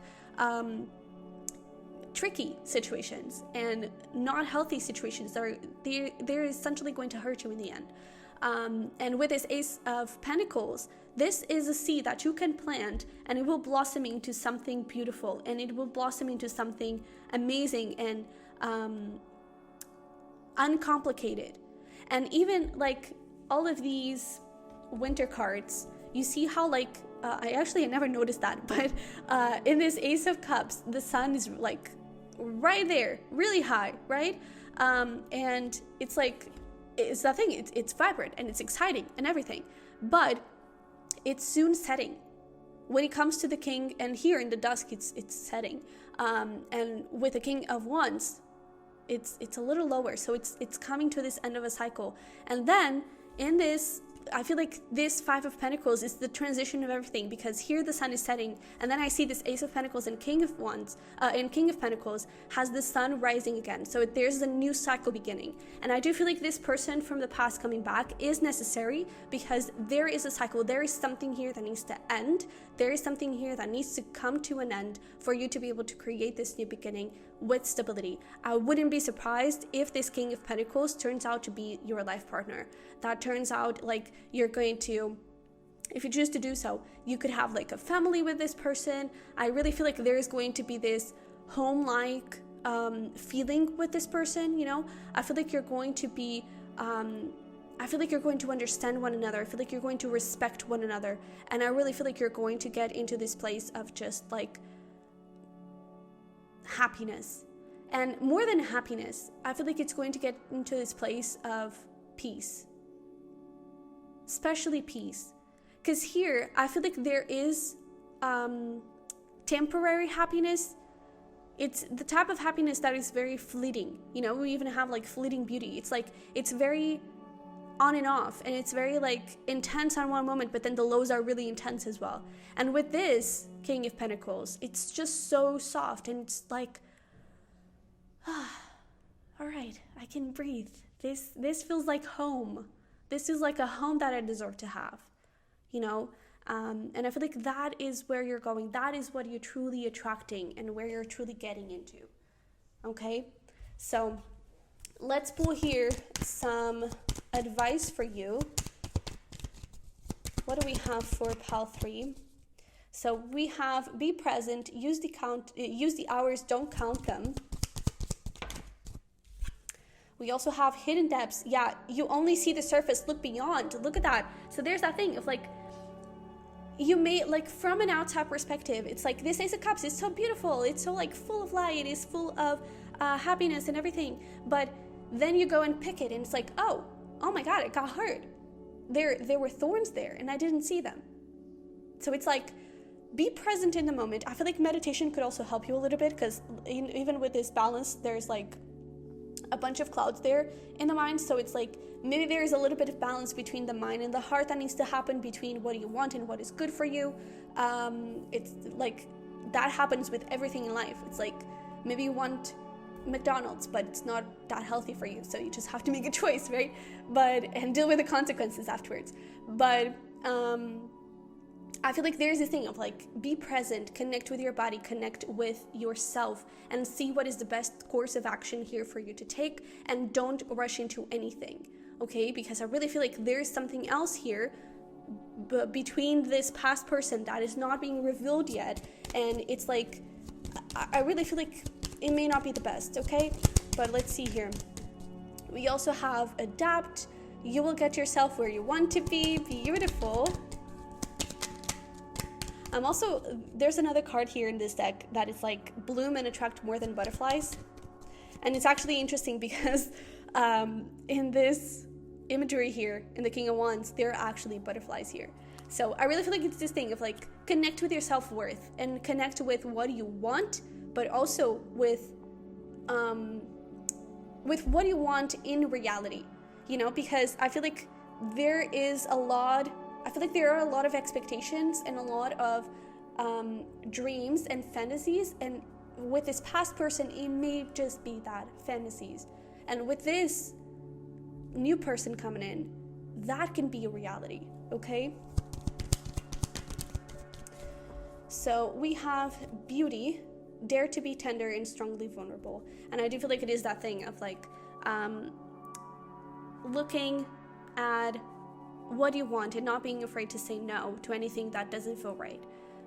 tricky situations and not healthy situations. They're essentially going to hurt you in the end. And with this Ace of Pentacles, this is a seed that you can plant, and it will blossom into something beautiful, and it will blossom into something amazing and uncomplicated. And even like all of these winter cards, you see how like I never noticed that, but in this Ace of Cups, the sun is like right there, really high, right? And it's like, it's that thing, it's vibrant and it's exciting and everything, but it's soon setting. When it comes to the King, and here in the dusk, it's setting. And with the King of Wands, it's a little lower, so it's coming to this end of a cycle. And then in this, I feel like this 5 of Pentacles is the transition of everything, because here the sun is setting, and then I see this Ace of Pentacles and King of Wands, and King of Pentacles has the sun rising again. So there's a new cycle beginning. And I do feel like this person from the past coming back is necessary, because there is a cycle. There is something here that needs to end. There is something here that needs to come to an end for you to be able to create this new beginning with stability. I wouldn't be surprised if this King of Pentacles turns out to be your life partner. That turns out like you're going to, if you choose to do so, you could have like a family with this person. I really feel like there is going to be this home-like feeling with this person, I feel like you're going to be I feel like you're going to understand one another. I feel like you're going to respect one another. And I really feel like you're going to get into this place of just like happiness. And more than happiness, I feel like it's going to get into this place of peace, especially peace. Because here, I feel like there is temporary happiness. It's the type of happiness that is very fleeting. You know, we even have like fleeting beauty. It's like, it's very on and off, and it's very like intense on one moment, but then the lows are really intense as well. And with this King of Pentacles, it's just so soft, and it's like, all right, I can breathe. This feels like home. This is like a home that I deserve to have, you know? And I feel like that is where you're going. That is what you're truly attracting and where you're truly getting into. Okay? So let's pull here some advice for you. What do we have for pile 3? So we have be present, use the hours, don't count them. We also have hidden depths. Yeah, you only see the surface, look beyond. Look at that. So there's that thing of like, you may, like, from an outside perspective, it's like this Ace of Cups is so beautiful. It's so like full of light. It's full of happiness and everything. But then you go and pick it and it's like, oh my God, it got hurt. There were thorns there and I didn't see them. So it's like, be present in the moment. I feel like meditation could also help you a little bit, because even with this balance, there's like a bunch of clouds there in the mind. So it's like, maybe there is a little bit of balance between the mind and the heart that needs to happen, between what you want and what is good for you. It's like, that happens with everything in life. It's like, maybe you want McDonald's, but it's not that healthy for you. So you just have to make a choice, right? And deal with the consequences afterwards. But, I feel like there's this thing of like, be present, connect with your body, connect with yourself, and see what is the best course of action here for you to take, and don't rush into anything, okay? Because I really feel like there's something else here between this past person that is not being revealed yet, and it's like, I really feel like it may not be the best, okay? But let's see here. We also have adapt, you will get yourself where you want to be, beautiful. There's another card here in this deck that is like, bloom and attract more than butterflies. And it's actually interesting because in this imagery here, in the King of Wands, there are actually butterflies here. So I really feel like it's this thing of like, connect with your self-worth and connect with what you want, but also with what you want in reality, you know, because I feel like there are a lot of expectations and a lot of dreams and fantasies, and with this past person, it may just be that, fantasies. And with this new person coming in, that can be a reality, okay? So we have beauty, dare to be tender and strongly vulnerable. And I do feel like it is that thing of like, looking at what you want and not being afraid to say no to anything that doesn't feel right,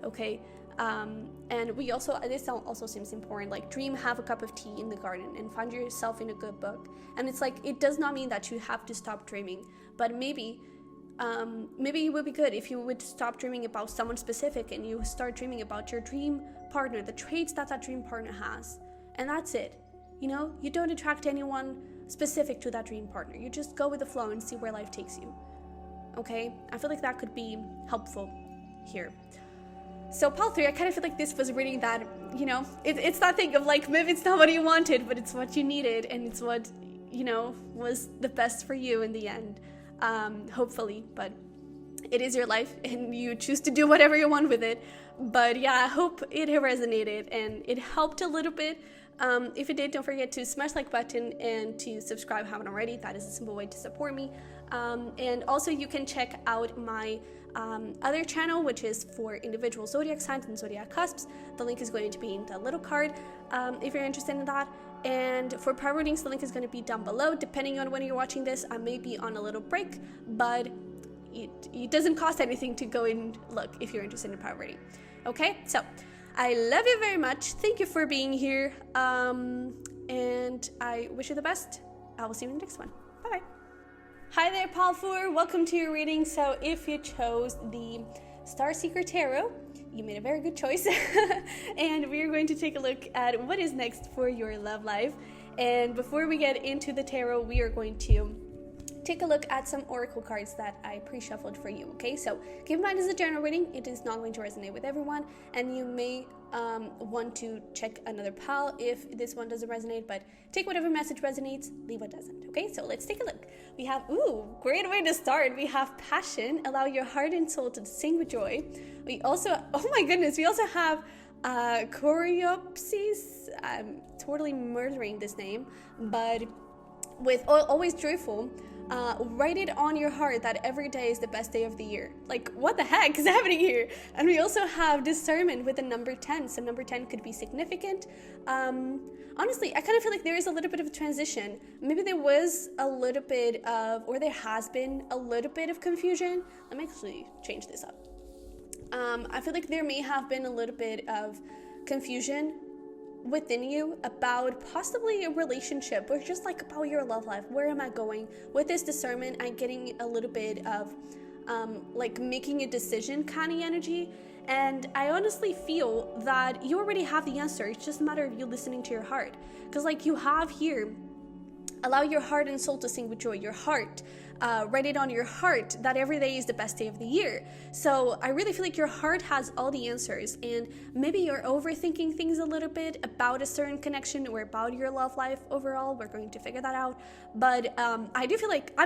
okay? And this also seems important, like, dream, have a cup of tea in the garden, and find yourself in a good book. And it's like, it does not mean that you have to stop dreaming, but maybe it would be good if you would stop dreaming about someone specific and you start dreaming about your dream partner, the traits that dream partner has, and that's it. You know, you don't attract anyone specific to that dream partner. You just go with the flow and see where life takes you. Okay, I feel like that could be helpful here. So pile 3, I kind of feel like this was reading that, you know, it's that thing of like, maybe it's not what you wanted, but it's what you needed, and it's what, you know, was the best for you in the end, hopefully. But it is your life, and you choose to do whatever you want with it. But yeah, I hope it resonated and it helped a little bit. If it did, don't forget to smash the like button and to subscribe if you haven't already. That is a simple way to support me. And also you can check out my other channel, which is for individual zodiac signs and zodiac cusps. The link is going to be in the little card if you're interested in that. And for power readings, the link is going to be down below. Depending on when you're watching this, I may be on a little break, but it doesn't cost anything to go and look if you're interested in power reading. Okay, so I love you very much. Thank you for being here. And I wish you the best. I will see you in the next one. Bye-bye. Hi there, pile 4. Welcome to your reading. So if you chose the Star Seeker Tarot. You made a very good choice. And we're going to take a look at what is next for your love life. And before we get into the tarot, we are going to take a look at some oracle cards that I pre-shuffled for you, okay? So keep in mind, this is a general reading. It is not going to resonate with everyone, and you may want to check another pile if this one doesn't resonate, but take whatever message resonates, leave what doesn't, okay? So let's take a look. We have, great way to start. We have passion, allow your heart and soul to sing with joy. We also, oh my goodness, we also have choreopsis. I'm totally murdering this name, but with always joyful. Write it on your heart that every day is the best day of the year. Like, what the heck is happening here? And we also have discernment with the number 10. So number 10 could be significant. Honestly, I kind of feel like there is a little bit of a transition. Maybe there was a little bit of, or there has been a little bit of confusion. Let me actually change this up. I feel like there may have been a little bit of confusion within you about possibly a relationship, or just like about your love life. Where am I going with this discernment? I'm getting a little bit of like making a decision kind of energy, and I honestly feel that you already have the answer. It's just a matter of you listening to your heart, because like you have here, allow your heart and soul to sing with joy. Your heart, write it on your heart that every day is the best day of the year. So I really feel like your heart has all the answers, and maybe you're overthinking things a little bit about a certain connection or about your love life overall. We're going to figure that out. But I do feel like,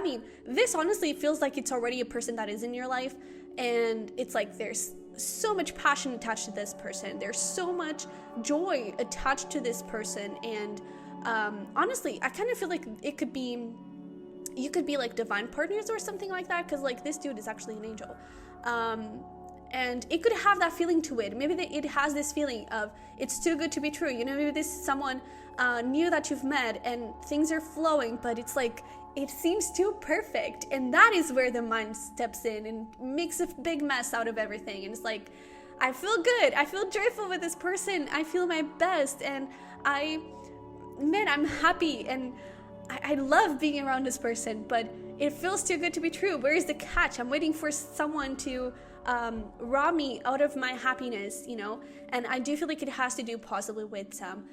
this honestly feels like it's already a person that is in your life, and it's like there's so much passion attached to this person. There's so much joy attached to this person, and honestly, I kind of feel like you could be like divine partners or something like that, because like this dude is actually an angel, and it could have that feeling to it. Maybe it has this feeling of it's too good to be true. You know, maybe this is someone new that you've met and things are flowing, but it's like it seems too perfect, and that is where the mind steps in and makes a big mess out of everything. And it's like, I feel good, I feel joyful with this person, I feel my best, and I'm happy, and I love being around this person, but it feels too good to be true. Where is the catch? I'm waiting for someone to rob me out of my happiness, you know? And I do feel like it has to do possibly with some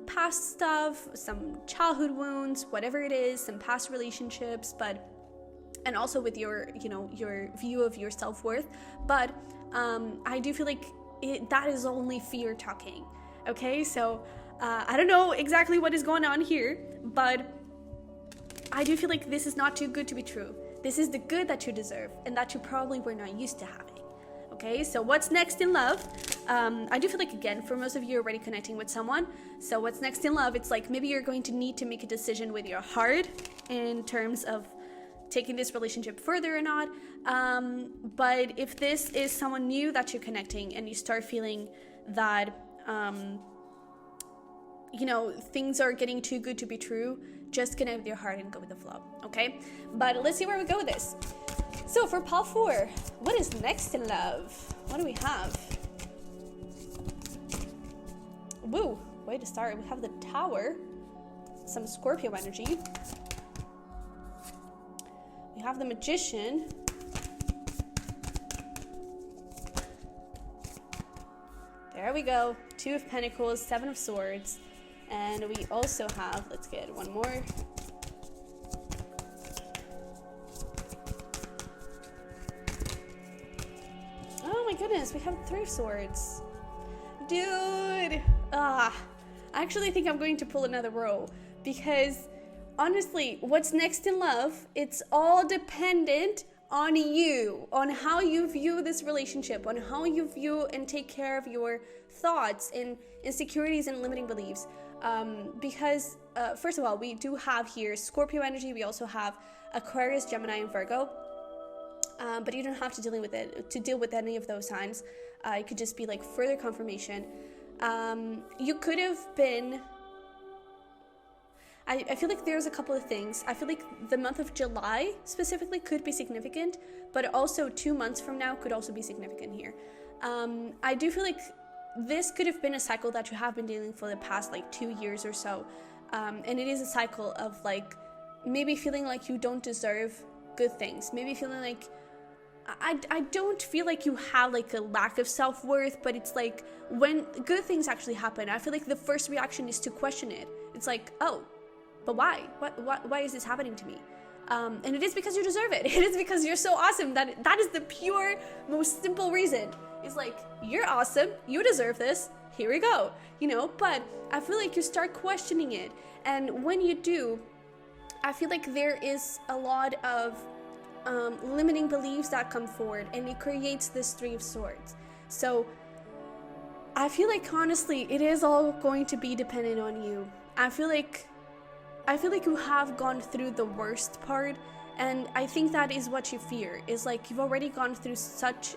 past stuff, some childhood wounds, whatever it is, some past relationships, and also with your view of your self-worth. But I do feel like that is only fear talking, okay? So I don't know exactly what is going on here, but I do feel like this is not too good to be true. This is the good that you deserve, and that you probably were not used to having. Okay, so what's next in love? I do feel like, again, for most of you, you're already connecting with someone. So what's next in love? It's like maybe you're going to need to make a decision with your heart in terms of taking this relationship further or not. But if this is someone new that you're connecting, and you start feeling that things are getting too good to be true, just connect with your heart and go with the flow, okay? But let's see where we go with this. So for pile 4, what is next in love? What do we have? Woo, way to start. We have the Tower, some Scorpio energy. We have the Magician. There we go. 2 of Pentacles, 7 of Swords. And we also have, let's get one more. Oh my goodness, we have 3 swords. Dude! I actually think I'm going to pull another row, because honestly, what's next in love, it's all dependent on you, on how you view this relationship, on how you view and take care of your thoughts and insecurities and limiting beliefs. Because first of all, we do have here Scorpio energy. We also have Aquarius, Gemini, and Virgo. But you don't have to deal with any of those signs. It could just be like further confirmation. You could have been. I feel like there's a couple of things. I feel like the month of July specifically could be significant, but also 2 months from now could also be significant here. I do feel like this could have been a cycle that you have been dealing for the past like 2 years or so. And it is a cycle of like maybe feeling like you don't deserve good things. Maybe feeling like I don't feel like you have like a lack of self-worth, but it's like when good things actually happen, I feel like the first reaction is to question it. It's like, oh, but why? Why is this happening to me? And it is because you deserve it. It is because you're so awesome. That is the pure, most simple reason. It's like, you're awesome. You deserve this. Here we go. But I feel like you start questioning it. And when you do, I feel like there is a lot of limiting beliefs that come forward, and it creates this Three of Swords. So I feel like, honestly, it is all going to be dependent on you. I feel like you have gone through the worst part, and I think that is what you fear, is like you've already gone through such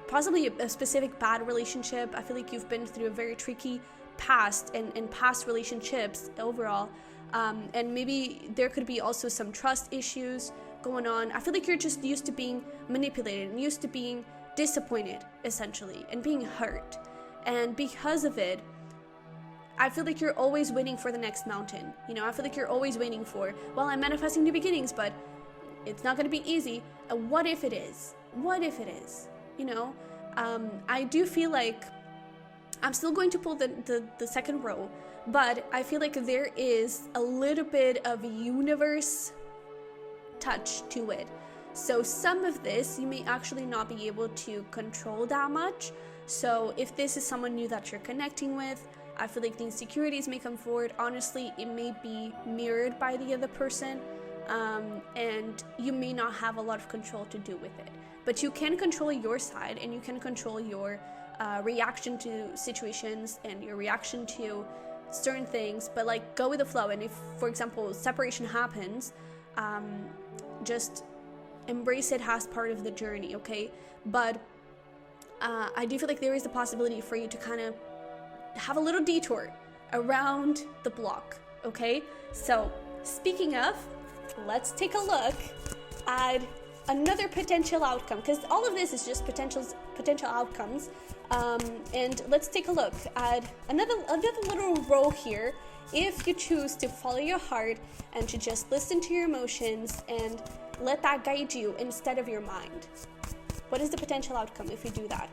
possibly a specific bad relationship. I feel like you've been through a very tricky past and past relationships overall, and maybe there could be also some trust issues going on. I feel like you're just used to being manipulated and used to being disappointed, essentially, and being hurt, and because of it, I feel like you're always waiting for the next mountain. I feel like you're always waiting for, well, I'm manifesting new beginnings, but it's not going to be easy. What if it is? What if it is? I do feel like I'm still going to pull the second row, but I feel like there is a little bit of universe touch to it. So some of this you may actually not be able to control that much. So if this is someone new that you're connecting with, I feel like the insecurities may come forward. Honestly, it may be mirrored by the other person, and you may not have a lot of control to do with it. But you can control your side, and you can control your reaction to situations and your reaction to certain things, but like go with the flow. And if, for example, separation happens, just embrace it as part of the journey, okay? But I do feel like there is the possibility for you to kind of have a little detour around the block, okay? So speaking of, let's take a look at another potential outcome, because all of this is just potential outcomes, and let's take a look at another little row here. If you choose to follow your heart and to just listen to your emotions and let that guide you instead of your mind, what is the potential outcome if you do that?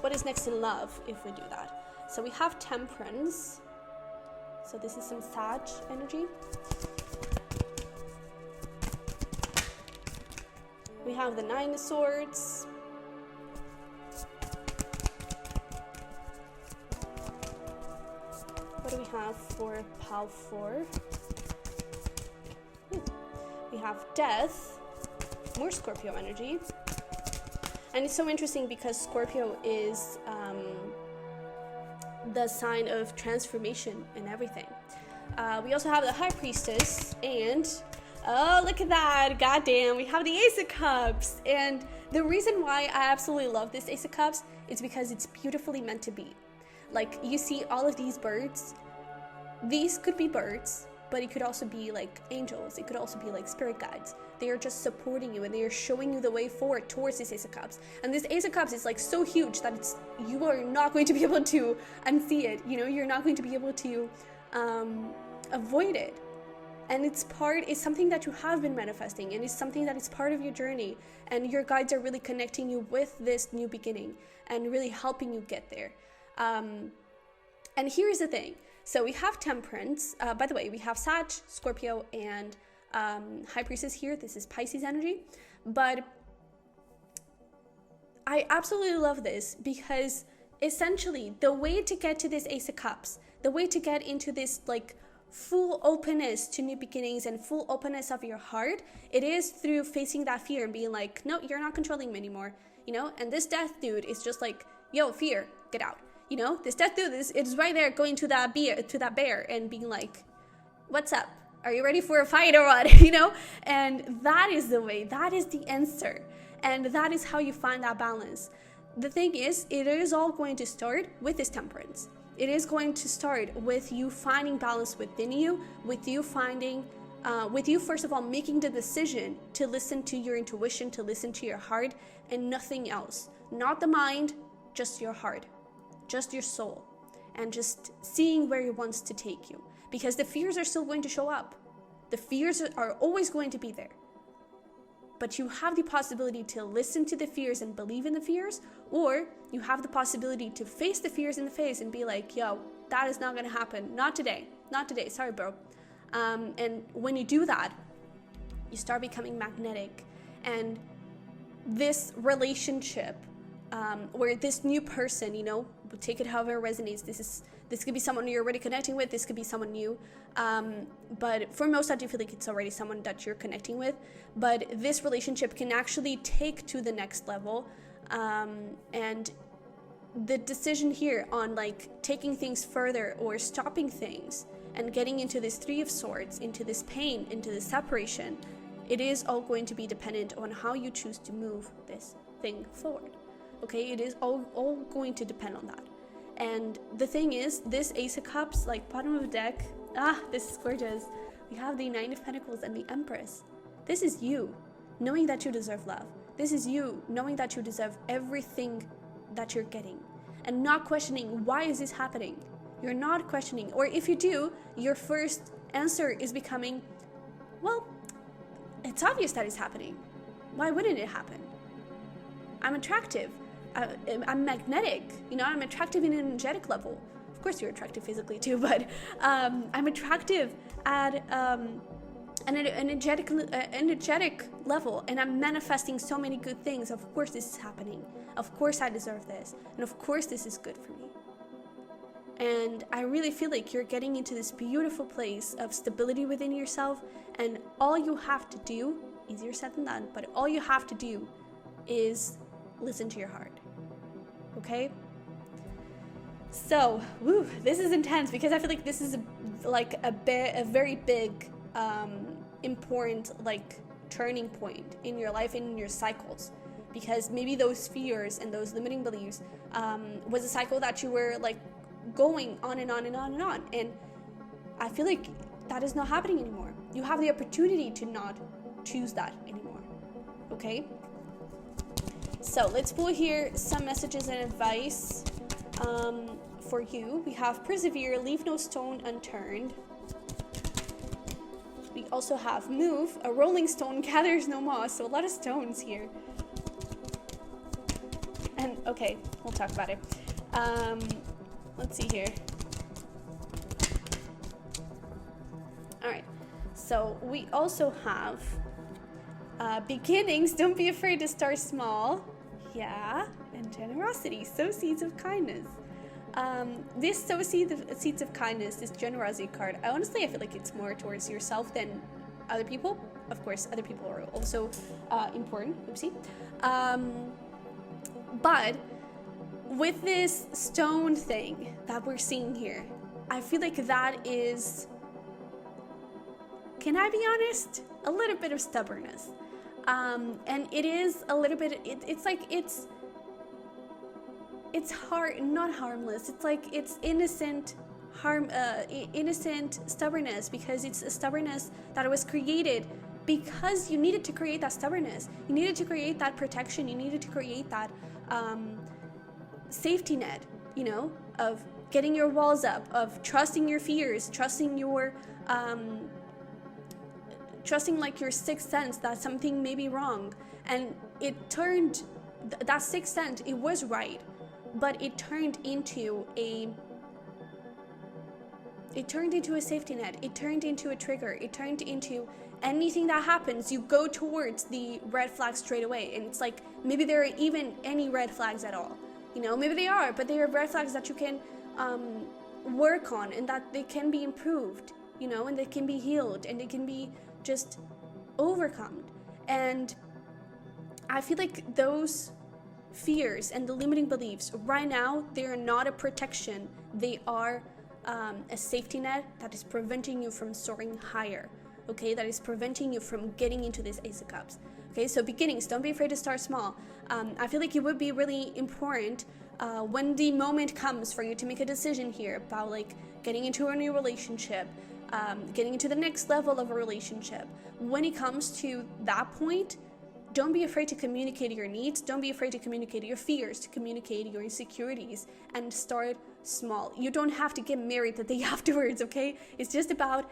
What is next in love if we do that? So we have Temperance. So this is some Sag energy. We have the Nine of Swords. What do we have for Pile 4? We have Death. More Scorpio energy. And it's so interesting because Scorpio is the sign of transformation and everything. We also have the High Priestess, and oh, look at that, goddamn, we have the Ace of Cups. And the reason why I absolutely love this Ace of Cups is because it's beautifully meant to be. Like, you see all of these birds. These could be birds, but it could also be like angels. It could also be like spirit guides. They are just supporting you, and they are showing you the way forward towards this Ace of Cups. And this Ace of Cups is like so huge that you are not going to be able to unsee it. You're not going to be able to avoid it. And it's something that you have been manifesting, and it's something that is part of your journey. And your guides are really connecting you with this new beginning and really helping you get there. And here's the thing. So we have Temperance. By the way, we have Sag, Scorpio, and High Priestess here. This is Pisces energy. But I absolutely love this because essentially the way to get to this Ace of Cups, the way to get into this like full openness to new beginnings and full openness of your heart, it is through facing that fear and being like, no, you're not controlling me anymore. And this Death dude is just like, yo, fear, get out. This Death dude is right there going to that bear and being like, what's up? Are you ready for a fight or what? And that is the way, that is the answer. And that is how you find that balance. The thing is, it is all going to start with this Temperance. It is going to start with you finding balance within you, with you first of all making the decision to listen to your intuition, to listen to your heart, and nothing else. Not the mind, just your heart. Just your soul, and just seeing where it wants to take you, because the fears are still going to show up. The fears are always going to be there. but you have the possibility to listen to the fears and believe in the fears, or you have the possibility to face the fears in the face and be like, yo, that is not gonna happen. Not today, sorry, bro. And when you do that, you start becoming magnetic, and this relationship, or this new person, you know, take it however it resonates. This could be someone you're already connecting with. This could be someone new. But for most, I do feel like it's already someone that you're connecting with. But this relationship can actually take to the next level. And the decision here on like taking things further or stopping things and getting into this Three of Swords, into this pain, into this separation, it is all going to be dependent on how you choose to move this thing forward. Okay, it is all going to depend on that. And the thing is, this Ace of Cups, like bottom of the deck, this is gorgeous. We have the Nine of Pentacles and the Empress. This is you knowing that you deserve love. This is you knowing that you deserve everything that you're getting and not questioning, why is this happening? You're not questioning. Or if you do, your first answer is becoming, well, it's obvious that it's happening. Why wouldn't it happen? I'm attractive. I'm magnetic. You know, I'm attractive in an energetic level. Of course, you're attractive physically too, but I'm attractive at an energetic level, and I'm manifesting so many good things. Of course, this is happening. Of course, I deserve this, and of course, this is good for me. And I really feel like you're getting into this beautiful place of stability within yourself, and all you have to do, easier said than done, but all you have to do is listen to your heart. Okay? So, this is intense because I feel like this is a very big, important like turning point in your life and in your cycles, because maybe those fears and those limiting beliefs was a cycle that you were like going on and on and on and on, and I feel like that is not happening anymore. You have the opportunity to not choose that anymore. Okay? So let's pull here some messages and advice for you. We have persevere, leave no stone unturned. We also have move, a rolling stone gathers no moss. So a lot of stones here. And okay, we'll talk about it. Let's see here. All right. So we also have beginnings. Don't be afraid to start small. Yeah. And generosity. Sow seeds of kindness. This sow seeds of kindness, this generosity card, I feel like it's more towards yourself than other people. Of course, other people are also important. Oopsie. But with this stone thing that we're seeing here, I feel like that is, can I be honest? A little bit of stubbornness. And it is a little bit, it's hard, not harmless. It's like it's innocent stubbornness, because it's a stubbornness that was created because you needed to create that stubbornness. You needed to create that protection. You needed to create that safety net, you know, of getting your walls up, of trusting your fears, trusting your trusting like your sixth sense that something may be wrong. And it turned, that sixth sense, it was right, but it turned into a safety net. It turned into a trigger. It turned into anything that happens, you go towards the red flags straight away. And it's like, maybe there are even any red flags at all. You know, maybe they are, but they are red flags that you can work on, and that they can be improved, you know, and they can be healed, and they can be just overcome. And I feel like those fears and the limiting beliefs right now, they are not a protection. They are a safety net that is preventing you from soaring higher. Okay, that is preventing you from getting into this Ace of Cups. Okay, so beginnings, don't be afraid to start small. I feel like it would be really important when the moment comes for you to make a decision here about like getting into a new relationship, getting into the next level of a relationship. When it comes to that point, don't be afraid to communicate your needs. Don't be afraid to communicate your fears, to communicate your insecurities, and start small. You don't have to get married the day afterwards, okay? It's just about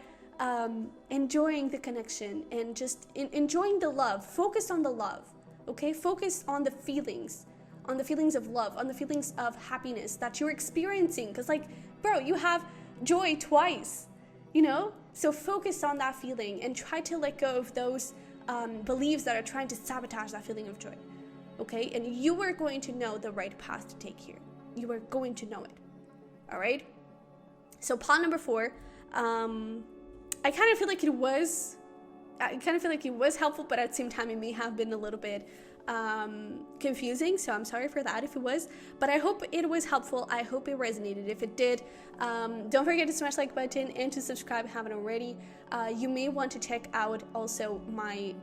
enjoying the connection and just enjoying the love. Focus on the love, okay? Focus on the feelings of love, on the feelings of happiness that you're experiencing. Because, like, bro, you have joy twice, you know? So focus on that feeling and try to let go of those beliefs that are trying to sabotage that feeling of joy, okay? And you are going to know the right path to take here. You are going to know it, all right? So pawn number 4, I kind of feel like it was helpful, but at the same time, it may have been a little bit confusing. So I'm sorry for that if it was, but I hope it was helpful. I hope it resonated. If it did, don't forget to smash the like button and to subscribe if you haven't already. You may want to check out also my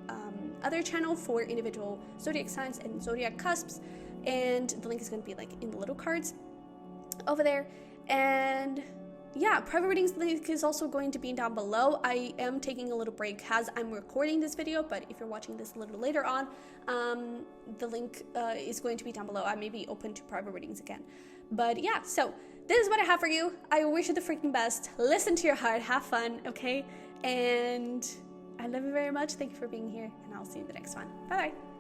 other channel for individual zodiac signs and zodiac cusps, and the link is going to be like in the little cards over there. And yeah, private readings link is also going to be down below. I am taking a little break as I'm recording this video, but if you're watching this a little later on, the link is going to be down below. I may be open to private readings again. But yeah, so this is what I have for you. I wish you the freaking best. Listen to your heart, have fun, okay? And I love you very much. Thank you for being here, and I'll see you in the next one. Bye-bye.